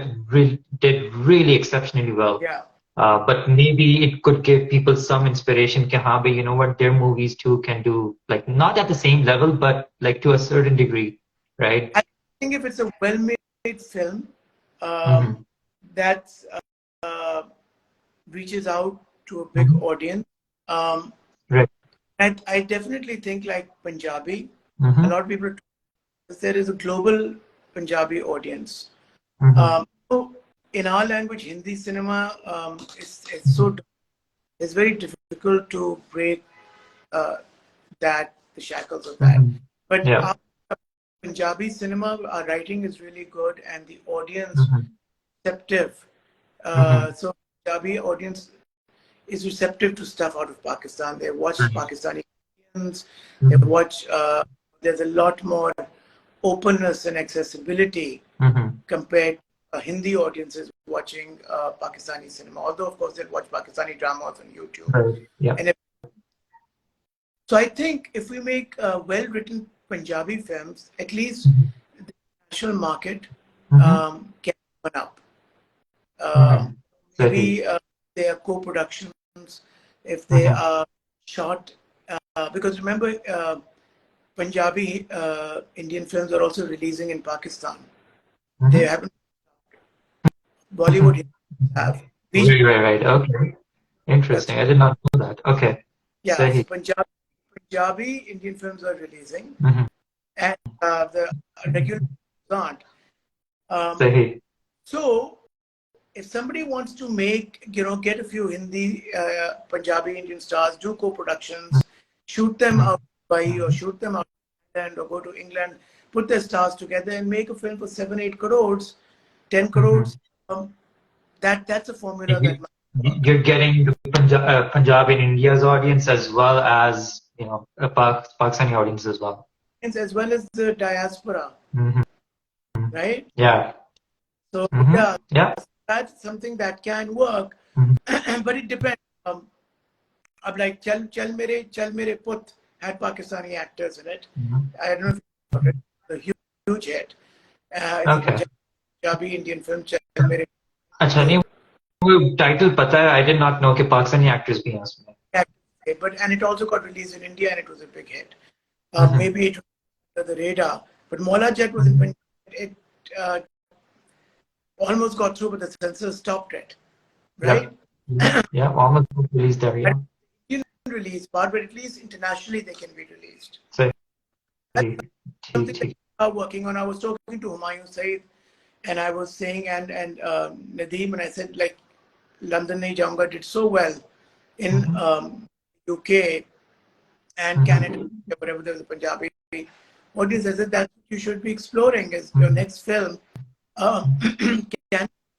Speaker 1: did really exceptionally well.
Speaker 2: Yeah.
Speaker 1: But maybe it could give people some inspiration कि हाँ भाई, you know what, their movies too can do like not at the same level, but like to a certain degree, right?
Speaker 2: I think if it's a well-made film that uh, reaches out to a big audience,
Speaker 1: Right.
Speaker 2: and I definitely think like Punjabi, a
Speaker 1: Mm-hmm.
Speaker 2: lot of people, there is a global Punjabi audience. So in our language, Hindi cinema, it's very difficult to break the shackles of that. But
Speaker 1: Yeah.
Speaker 2: Punjabi cinema, our writing is really good, and the audience receptive. So Punjabi audience is receptive to stuff out of Pakistan. They watch Pakistani films. They watch. There's a lot more openness and accessibility compared to Hindi audiences watching Pakistani cinema. Although, of course, they'll watch Pakistani dramas on YouTube.
Speaker 1: Right. Yeah.
Speaker 2: And so I think if we make well-written Punjabi films, at least the national market can open up. Maybe they are co-productions, if they are shot, because remember, Punjabi Indian films are also releasing in Pakistan. They haven't. Bollywood have.
Speaker 1: Right. Okay. Interesting. I did not know that. Okay.
Speaker 2: Yeah, so
Speaker 1: Sahi.
Speaker 2: Punjabi Indian films are releasing, and the regular aren't.
Speaker 1: Sahi.
Speaker 2: So if somebody wants to make, get a few Hindi, Punjabi Indian stars, do co-productions, shoot them out by or shoot them out and or go to England, put their stars together and make a film for 7-8 crores, 10 crores. That's a formula that might
Speaker 1: You're getting the Punjab in India's audience as well as Pakistani audience as well.
Speaker 2: work, as well as the diaspora, right?
Speaker 1: Yeah.
Speaker 2: So
Speaker 1: Yeah.
Speaker 2: that's something that can work, but it depends. Ab like Chal Mere Put had Pakistani actors in it. I don't know if you know it. The huge hit. It's a Punjabi Indian film. Chal Mere.
Speaker 1: अच्छा नहीं वो title पता है I did not know कि Pakistani actors भी हैं उसमें.
Speaker 2: And it also got released in India and it was a big hit. Maybe it was under the radar, but Mola Jet was in Punjab. It almost got through, but the censors stopped it. Right?
Speaker 1: Yeah, almost released there. Yeah.
Speaker 2: Release part, but at least internationally they can be released.
Speaker 1: So,
Speaker 2: something that we are working on. I was talking to Humayun Saeed, and I was saying, and Nadeem, and I said, like, London Nahi Jaunga did so well in UK and Canada, whatever there's a Punjabi audience. I said that you should be exploring as your next film. Can be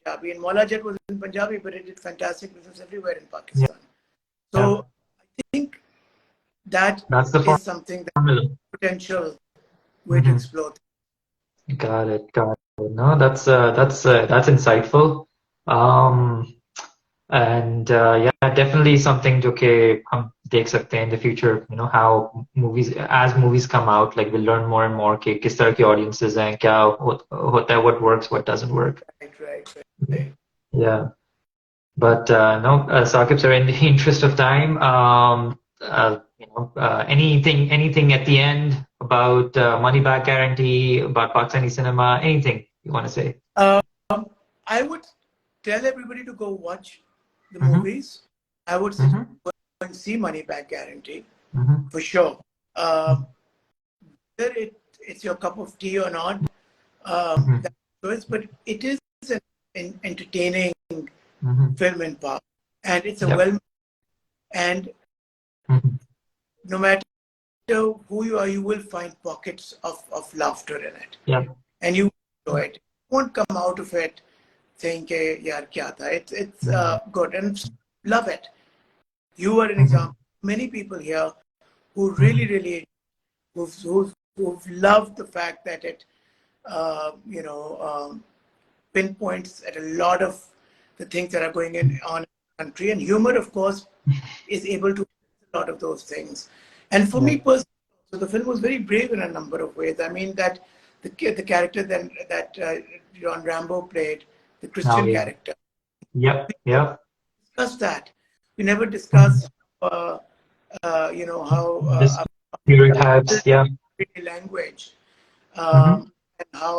Speaker 2: Punjabi, and Mola Jet was in Punjabi, but it did fantastic business everywhere in Pakistan. So I think that's is something that potential way to explore.
Speaker 1: Got it. No, that's insightful. And yeah, definitely something जो कि हम देख सकते हैं in the future. You know how as movies come out, like we'll learn more and more कि किस तरह की audiences हैं, क्या होता है, what works, what doesn't work.
Speaker 2: Right.
Speaker 1: Yeah. But no, Saqib sir, in the interest of time, anything at the end about money back guarantee, about Pakistani cinema, anything you want to say?
Speaker 2: I would tell everybody to go watch the movies. I would say go and see Money Back Guarantee for sure. Whether it it's your cup of tea or not.
Speaker 1: Mm-hmm.
Speaker 2: That's choice, but it is an entertaining
Speaker 1: Mm-hmm.
Speaker 2: film in part, and it's a
Speaker 1: Yep.
Speaker 2: well, and
Speaker 1: Mm-hmm.
Speaker 2: no matter who you are, you will find pockets of laughter in it,
Speaker 1: Yep.
Speaker 2: and you enjoy it. You won't come out of it saying, "Ke yaar kya tha?" It's
Speaker 1: Mm-hmm.
Speaker 2: good and love it. You are an
Speaker 1: Mm-hmm.
Speaker 2: example. Many people here who
Speaker 1: Mm-hmm.
Speaker 2: really who've loved the fact that it you know pinpoints at a lot of the things that are going on in the country. And humor, of course, is able to do a lot of those things. And for me
Speaker 1: Yep.
Speaker 2: personally, so the film was very brave in a number of ways. I mean, that the character that John Rambo played, the
Speaker 1: Oh
Speaker 2: Christian
Speaker 1: yeah.
Speaker 2: character,
Speaker 1: Yep. Yep.
Speaker 2: discussed that. We never
Speaker 1: Mm-hmm.
Speaker 2: discussed, you know, how
Speaker 1: This stereotypes. Yeah.
Speaker 2: language
Speaker 1: Mm-hmm.
Speaker 2: and how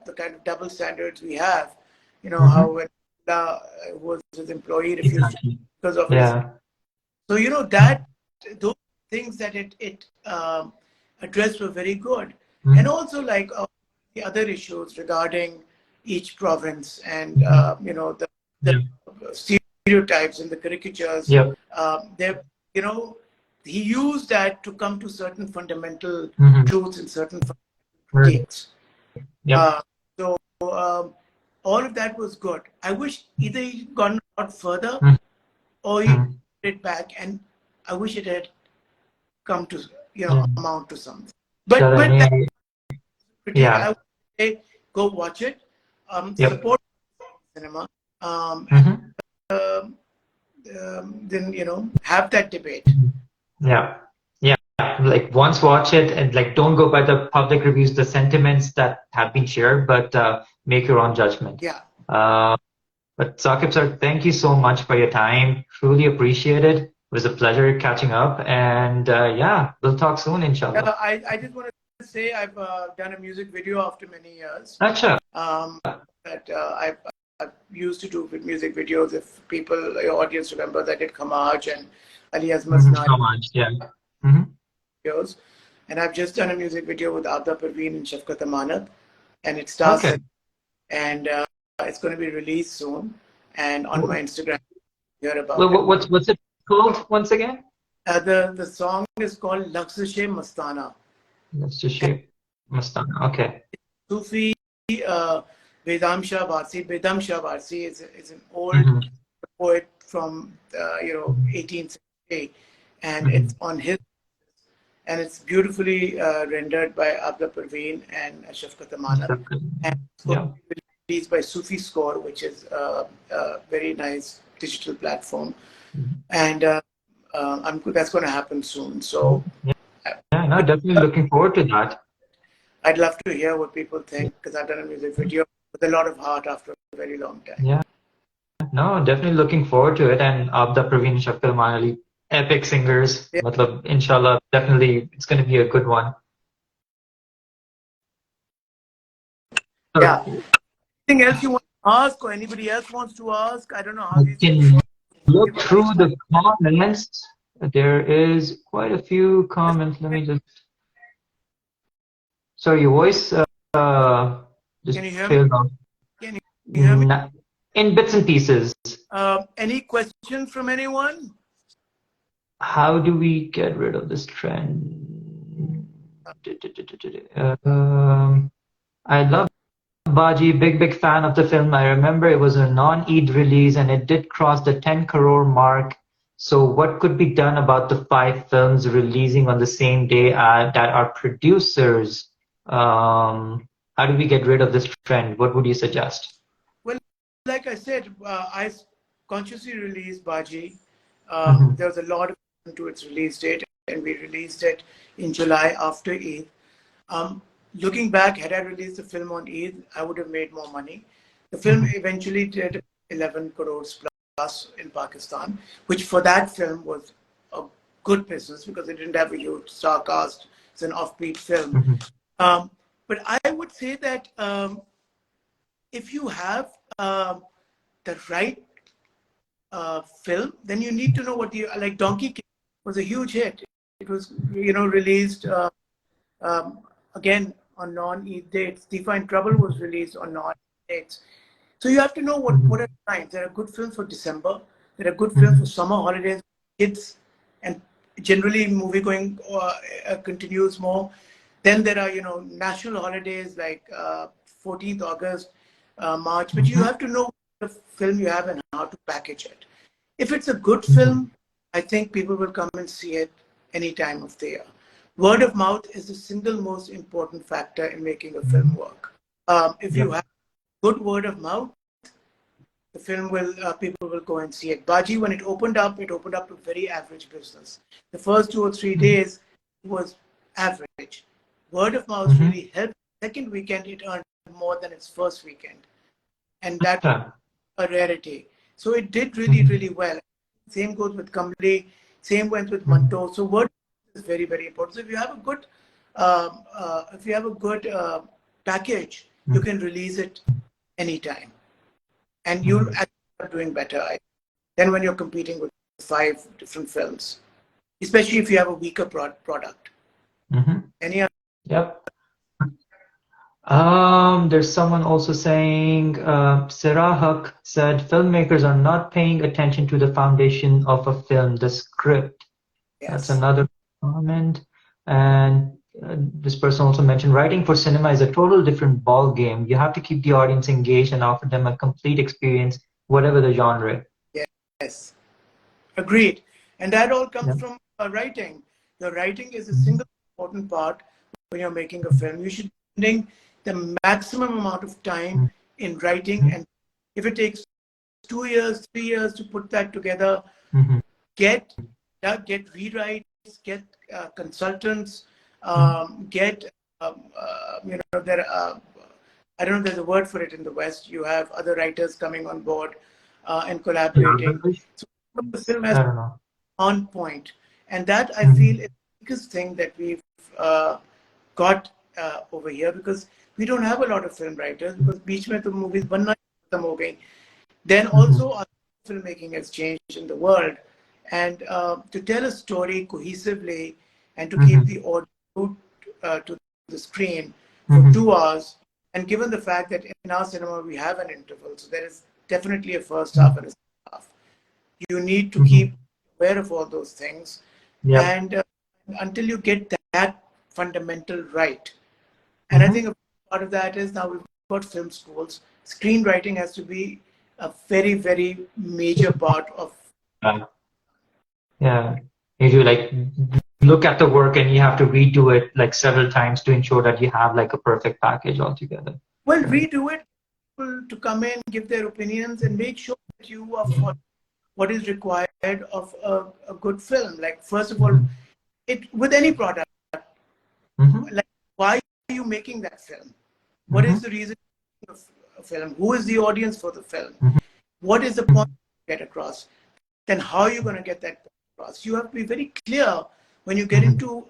Speaker 2: the kind of double standards we have. You know,
Speaker 1: Mm-hmm.
Speaker 2: how when who was his employee refused
Speaker 1: Exactly.
Speaker 2: because of his.
Speaker 1: Yeah.
Speaker 2: So you know that those things that it addressed were very good, and
Speaker 1: Mm-hmm.
Speaker 2: also like the other issues regarding each province and
Speaker 1: Mm-hmm.
Speaker 2: you know the
Speaker 1: Yep.
Speaker 2: stereotypes and the caricatures.
Speaker 1: Yep.
Speaker 2: They, you know, he used that to come to certain fundamental
Speaker 1: Mm-hmm.
Speaker 2: truths and certain
Speaker 1: Right.
Speaker 2: critiques.
Speaker 1: Yep.
Speaker 2: Uh, so all of that was good. I wish either he gone a lot further or he
Speaker 1: Mm-hmm.
Speaker 2: did it back, and I wish it had come to
Speaker 1: Yeah.
Speaker 2: amount to something. But that
Speaker 1: Shalini.
Speaker 2: critique, I
Speaker 1: Yeah.
Speaker 2: would say go watch it,
Speaker 1: Yep.
Speaker 2: support cinema,
Speaker 1: Mm-hmm.
Speaker 2: um, then have that debate.
Speaker 1: Yeah. Yeah. Like once watch it and like don't go by the public reviews, the sentiments that have been shared, but make your own judgment.
Speaker 2: Yeah.
Speaker 1: Uh, but Saqib sir, thank you so much for your time. Truly appreciate it. It was a pleasure catching up, and yeah, we'll talk soon, inshallah.
Speaker 2: I just want to say I've done a music video after many years.
Speaker 1: Acha.
Speaker 2: That I've used to do with music videos. If people, your audience remember that did Kamaj and Ali Azmat's
Speaker 1: Mm-hmm.
Speaker 2: Night
Speaker 1: So much. Yeah. Mm-hmm.
Speaker 2: videos. And I've just done a music video with Abda Parveen and Shafqat Amanat. And it stars,
Speaker 1: Okay.
Speaker 2: and it's going to be released soon. And on my Instagram, hear about it.
Speaker 1: What's it called once again?
Speaker 2: The song is called Laksha Mastana.
Speaker 1: Let's just shape Mustang. Okay.
Speaker 2: Sufi Vedam Shah Barsi. Vedam Shah Barsi is an old
Speaker 1: Mm-hmm.
Speaker 2: poet from 18th century, and
Speaker 1: Mm-hmm.
Speaker 2: it's on his, and it's beautifully rendered by Abda Parveen and Shafqat Amanat, and it's going
Speaker 1: Yeah.
Speaker 2: to be released by Sufi Score, which is a very nice digital platform,
Speaker 1: Mm-hmm.
Speaker 2: and that's going to happen soon. So
Speaker 1: Yeah, no, definitely looking forward to that.
Speaker 2: I'd love to hear what people think because I've done a music video with a lot of heart after a very long time.
Speaker 1: Yeah, no, definitely looking forward to it. And Abda Praveen Shakil Manali, epic singers.
Speaker 2: Yeah.
Speaker 1: Matlab, inshallah, definitely it's going to be a good one.
Speaker 2: Yeah.
Speaker 1: So
Speaker 2: Anything else you want to ask or anybody else wants to ask? I don't know how
Speaker 1: I
Speaker 2: these things
Speaker 1: can
Speaker 2: work.
Speaker 1: look through the comments. There is quite a few comments. Let me just. Sorry, your voice just
Speaker 2: Can you hear me?
Speaker 1: failed off.
Speaker 2: Can you hear me?
Speaker 1: In bits and pieces.
Speaker 2: Any questions from anyone?
Speaker 1: How do we get rid of this trend? I love Baji, big fan of the film. I remember it was a non-Eid release and it did cross the 10 crore mark. So what could be done about the 5 films releasing on the same day that are producers? How do we get rid of this trend? What would you suggest?
Speaker 2: Well, like I said, I consciously released Baji.
Speaker 1: Mm-hmm.
Speaker 2: There was a lot of to its release date, and we released it in July after Eid. Looking back, had I released the film on Eid, I would have made more money. The film eventually did 11 crores plus in Pakistan, which for that film was a good business because it didn't have a huge star cast. It's an offbeat film. But I would say that if you have the right film, then you need to know what you like. Donkey King was a huge hit. It was released again on non-Eid dates. Tifa in Trouble was released on non-Eid dates. So you have to know what are the times. There are good films for December. There are good films for summer holidays, kids, and generally movie going continues more. Then there are national holidays like 14th August, March. But you have to know the film you have and how to package it. If it's a good film, I think people will come and see it any time of the year. Word of mouth is the single most important factor in making a film work. If you have good word of mouth, the film will people will go and see it. Baji, when it opened up to very average business. The first 2 or 3 days was average. Word of mouth really helped. Second weekend, it earned more than its first weekend, and that's a rarity. So it did really well. Same goes with Kamli. Same went with Manto. So word is very important. So if you have a good package, you can release it anytime, and you'll actually start doing better than when you're competing with 5 different films, especially if you have a weaker product. Any other?
Speaker 1: Yep. There's someone also saying, Sarah Huck said, filmmakers are not paying attention to the foundation of a film, the script.
Speaker 2: Yes.
Speaker 1: That's another comment. And this person also mentioned, writing for cinema is a total different ball game. You have to keep the audience engaged and offer them a complete experience, whatever the genre.
Speaker 2: Yes, agreed. And that all comes from writing. The writing is a single important part when you're making a film. You should be spending the maximum amount of time in writing, and if it takes 2 years, 3 years to put that together, get rewrites, get consultants, get there are, I don't know if there's a word for it in the West. You have other writers coming on board and collaborating. So the film has on point, and that I feel is the biggest thing that we've got over here, because we don't have a lot of film writers, because beach mein to movies banna khatam ho gayi. Then also our filmmaking has changed in the world, and to tell a story cohesively and to keep the audience glued to the screen for 2 hours, and given the fact that in our cinema we have an interval, so there is definitely a first half and a second half. You need to keep aware of all those things, and until you get that fundamental right. And I think a part of that is now we've got film schools. Screenwriting has to be a very major part of.
Speaker 1: Yeah, you do like look at the work and you have to redo it like several times to ensure that you have like a perfect package altogether.
Speaker 2: Well, redo it, people to come in, give their opinions, and make sure that you are following what is required of a good film. Like, first of all, with any product, like, why are you making that film? What is the reason of a film? Who is the audience for the film? What is the point to get across? Then how are you going to get that point across? You have to be very clear when you get into,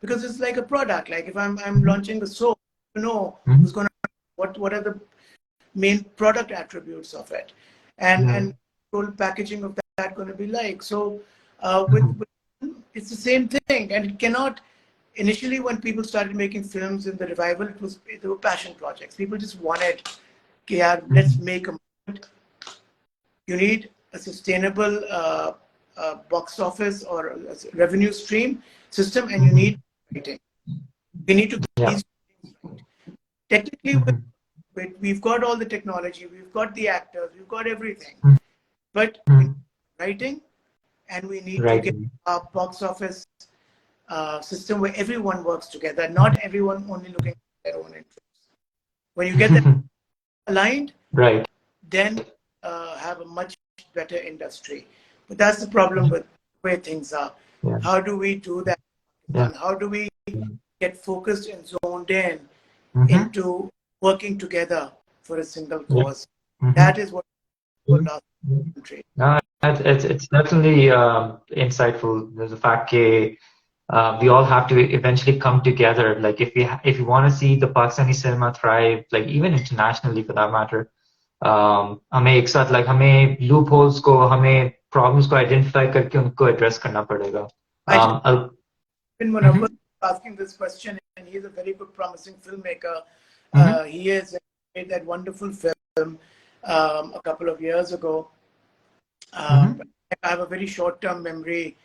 Speaker 2: because it's like a product. Like if I'm launching a soap, you know who's going to, what are the main product attributes of it, and whole packaging of that going to be like. So with it's the same thing, and it cannot. Initially, when people started making films in the revival, they were passion projects. People just wanted, yeah, let's make a movie. You need a sustainable box office or a revenue stream system, and you need writing. We need to get these things right. Technically, we've got all the technology, we've got the actors, we've got everything, but we need writing, and we need to get a box office system where everyone works together, not everyone only looking at their own interests. When you get them aligned, then have a much better industry. But that's the problem with where things are. How do we do that? And how do we get focused and zoned in into working together for a single cause? That is what will last country.
Speaker 1: It's definitely insightful. There's a fact that we all have to eventually come together. Like if you want to see the Pakistani cinema thrive, like even internationally for that matter, हमें एक साथ like हमें loopholes को, हमें problems को identify करके उनको address करना पड़ेगा.
Speaker 2: In Munawwar asking this question, and he's a very good, promising filmmaker. He has made that wonderful film a couple of years ago. I have a very short-term memory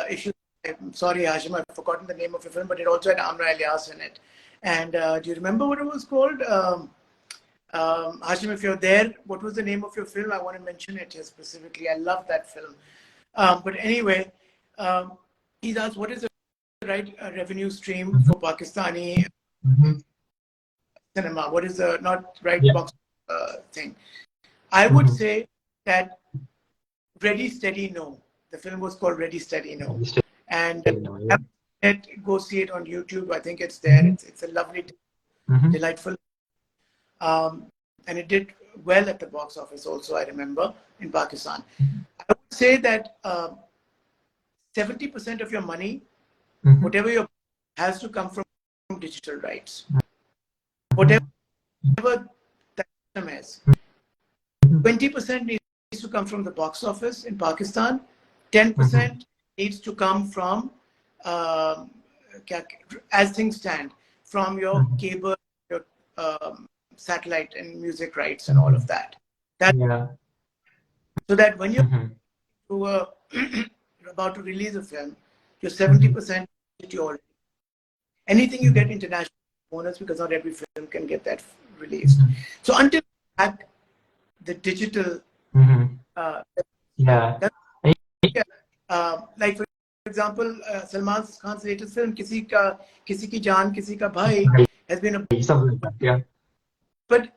Speaker 2: issue. I'm sorry, Hashim, I've forgotten the name of the film, but it also had Amra Ilyas in it. And do you remember what it was called? Hashim, if you're there, what was the name of your film? I want to mention it here specifically. I love that film. But anyway, he's asked, what is the right revenue stream for Pakistani cinema? What is the not right box thing? I would say that Ready, Steady, No. The film was called Ready, Steady, No. And go see it on YouTube. I think it's there. It's a lovely, delightful. And it did well at the box office also, I remember, in Pakistan. I would say that 70% of your money, whatever your has to come from digital rights. Whatever that system is. 20% needs to come from the box office in Pakistan. 10% needs to come from, as things stand, from your cable, your satellite and music rights and all of that. So that when you're about to release a film, you're 70% already. Anything you get international bonus, because not every film can get that released. So until that, the digital, like for example, Salman Khan's latest film, Kisi Ki Jaan, Kisi Ka Bhai, has been a but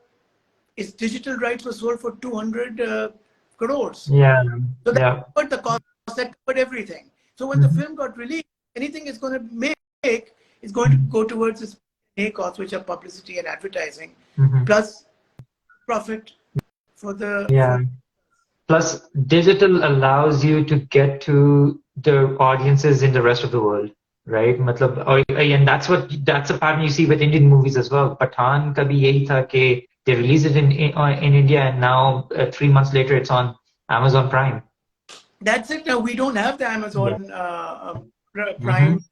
Speaker 2: its digital rights were sold for 200 crores. So that covered the cost, that covered everything. So when the film got released, anything it's going to make is going to go towards its main costs, which are publicity and advertising, plus profit for the.
Speaker 1: Plus, digital allows you to get to the audiences in the rest of the world, right? And that's a pattern you see with Indian movies as well. Pathaan ka bhi yahi tha ke they released it in India, and now 3 months later it's on Amazon Prime.
Speaker 2: That's it. Now we don't have the Amazon Prime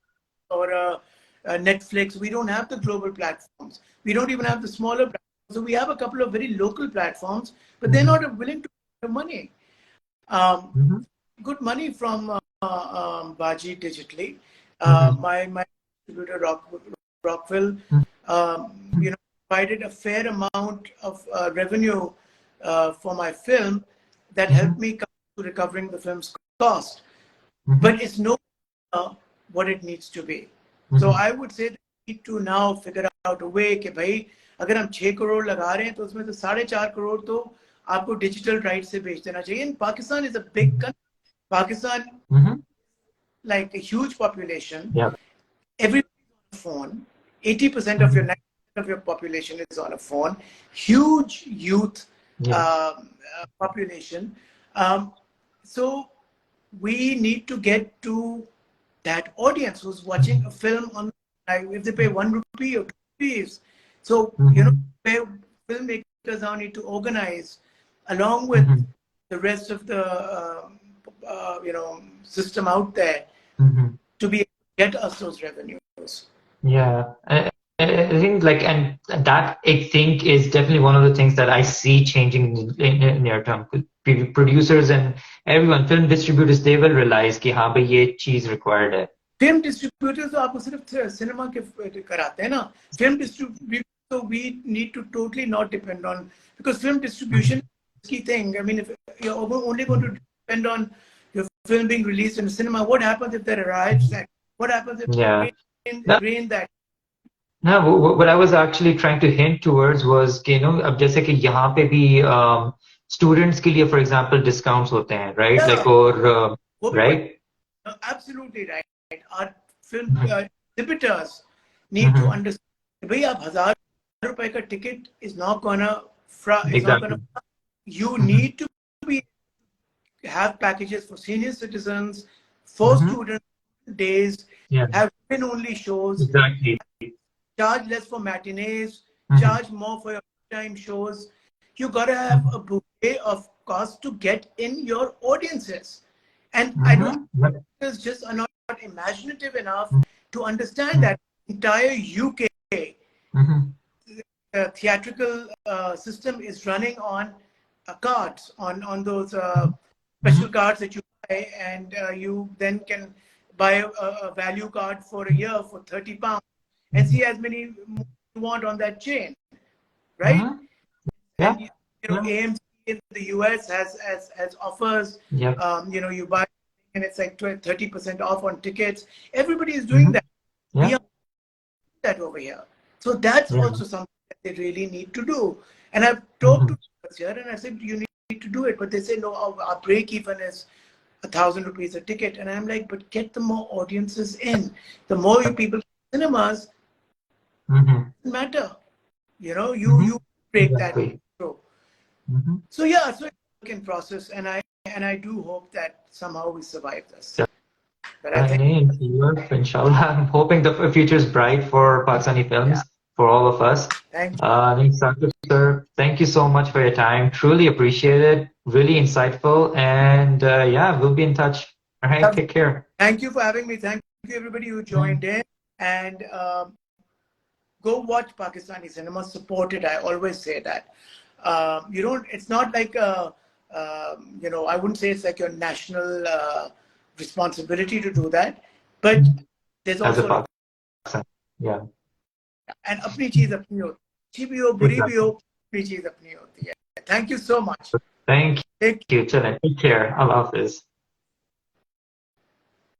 Speaker 2: or Netflix. We don't have the global platforms. We don't even have the smaller platforms. So we have a couple of very local platforms, but they're not willing to pay money. Good money from Baji digitally. My distributor Rockville, provided a fair amount of revenue for my film that helped me come to recovering the film's cost. But it's no what it needs to be. So I would say that we need to now figure out a way कि भाई अगर हम 6 करोड़ लगा रहे हैं तो उसमें तो 4.5 करोड़ तो आपको डिजिटल राइट से बेच देना चाहिए. And Pakistan is a big country. Pakistan, like a huge population. Everybody's on a phone. 80% of your 90% of your population is on a phone. Huge youth population. So we need to get to that audience who's watching a film on, if they pay 1 rupee or 2 rupees. So, where filmmakers now need to organize along with the rest of the, system out there to be able to get us those revenues.
Speaker 1: I think and that I think is definitely one of the things that I see changing in near term. Producers and everyone, film distributors, they will realize कि हाँ भाई ये चीज required है.
Speaker 2: Film distributors तो आपको सिर्फ cinema के कराते हैं ना. Film distributors, so we need to totally not depend on, because film distribution is a key thing. I mean, if you're only going to depend on your film being released in the cinema, what happens if there are riots? What happens if rain that?
Speaker 1: No, what I was actually trying to hint towards was कि अब जैसे कि यहाँ पे भी students के लिए, for example, discounts होते हैं, right? Like or right?
Speaker 2: Absolutely right. Our film exhibitors need to understand. भाई आप 1,000 रुपए का ticket is not gonna. You need to have packages for senior citizens, for students, days, have women-only shows. Charge less for matinees, charge more for your time shows. You gotta have a bouquet of costs to get in your audiences. And I don't think it's just not imaginative enough to understand that entire UK theatrical system is running on cards, on those special cards that you buy, and you then can buy a value card for a year for £30 and see as many you want on that chain, right?
Speaker 1: Yeah.
Speaker 2: And AMC in the US has offers. You buy and it's like 30% off on tickets. Everybody is doing that. We are doing that over here. So that's also something that they really need to do. And I've talked to us here and I said, you need to do it. But they say, no, our break even is ₹1,000 a ticket. And I'm like, but get the more audiences in. The more you people in cinemas, it doesn't matter. You break that through. So yeah, so it's a work in process, and I do hope that somehow we survive this. But I think,
Speaker 1: inshallah, I'm hoping the future is bright for Pakistani films, for all of us.
Speaker 2: Thank you.
Speaker 1: Saqib, sir, thank you so much for your time. Truly appreciate it. Really insightful. And we'll be in touch. All right, take care.
Speaker 2: Thank you for having me. Thank you, everybody who joined in. And go watch Pakistani cinema. Support it. I always say that. It's not like, I wouldn't say it's like your national responsibility to do that. But there's also... And apni cheez apni hoti hai. Achhi bhi ho, buri bhi ho, apni cheez apni hoti hai. Thank you so much.
Speaker 1: Thank you. Take care. Allah Hafiz.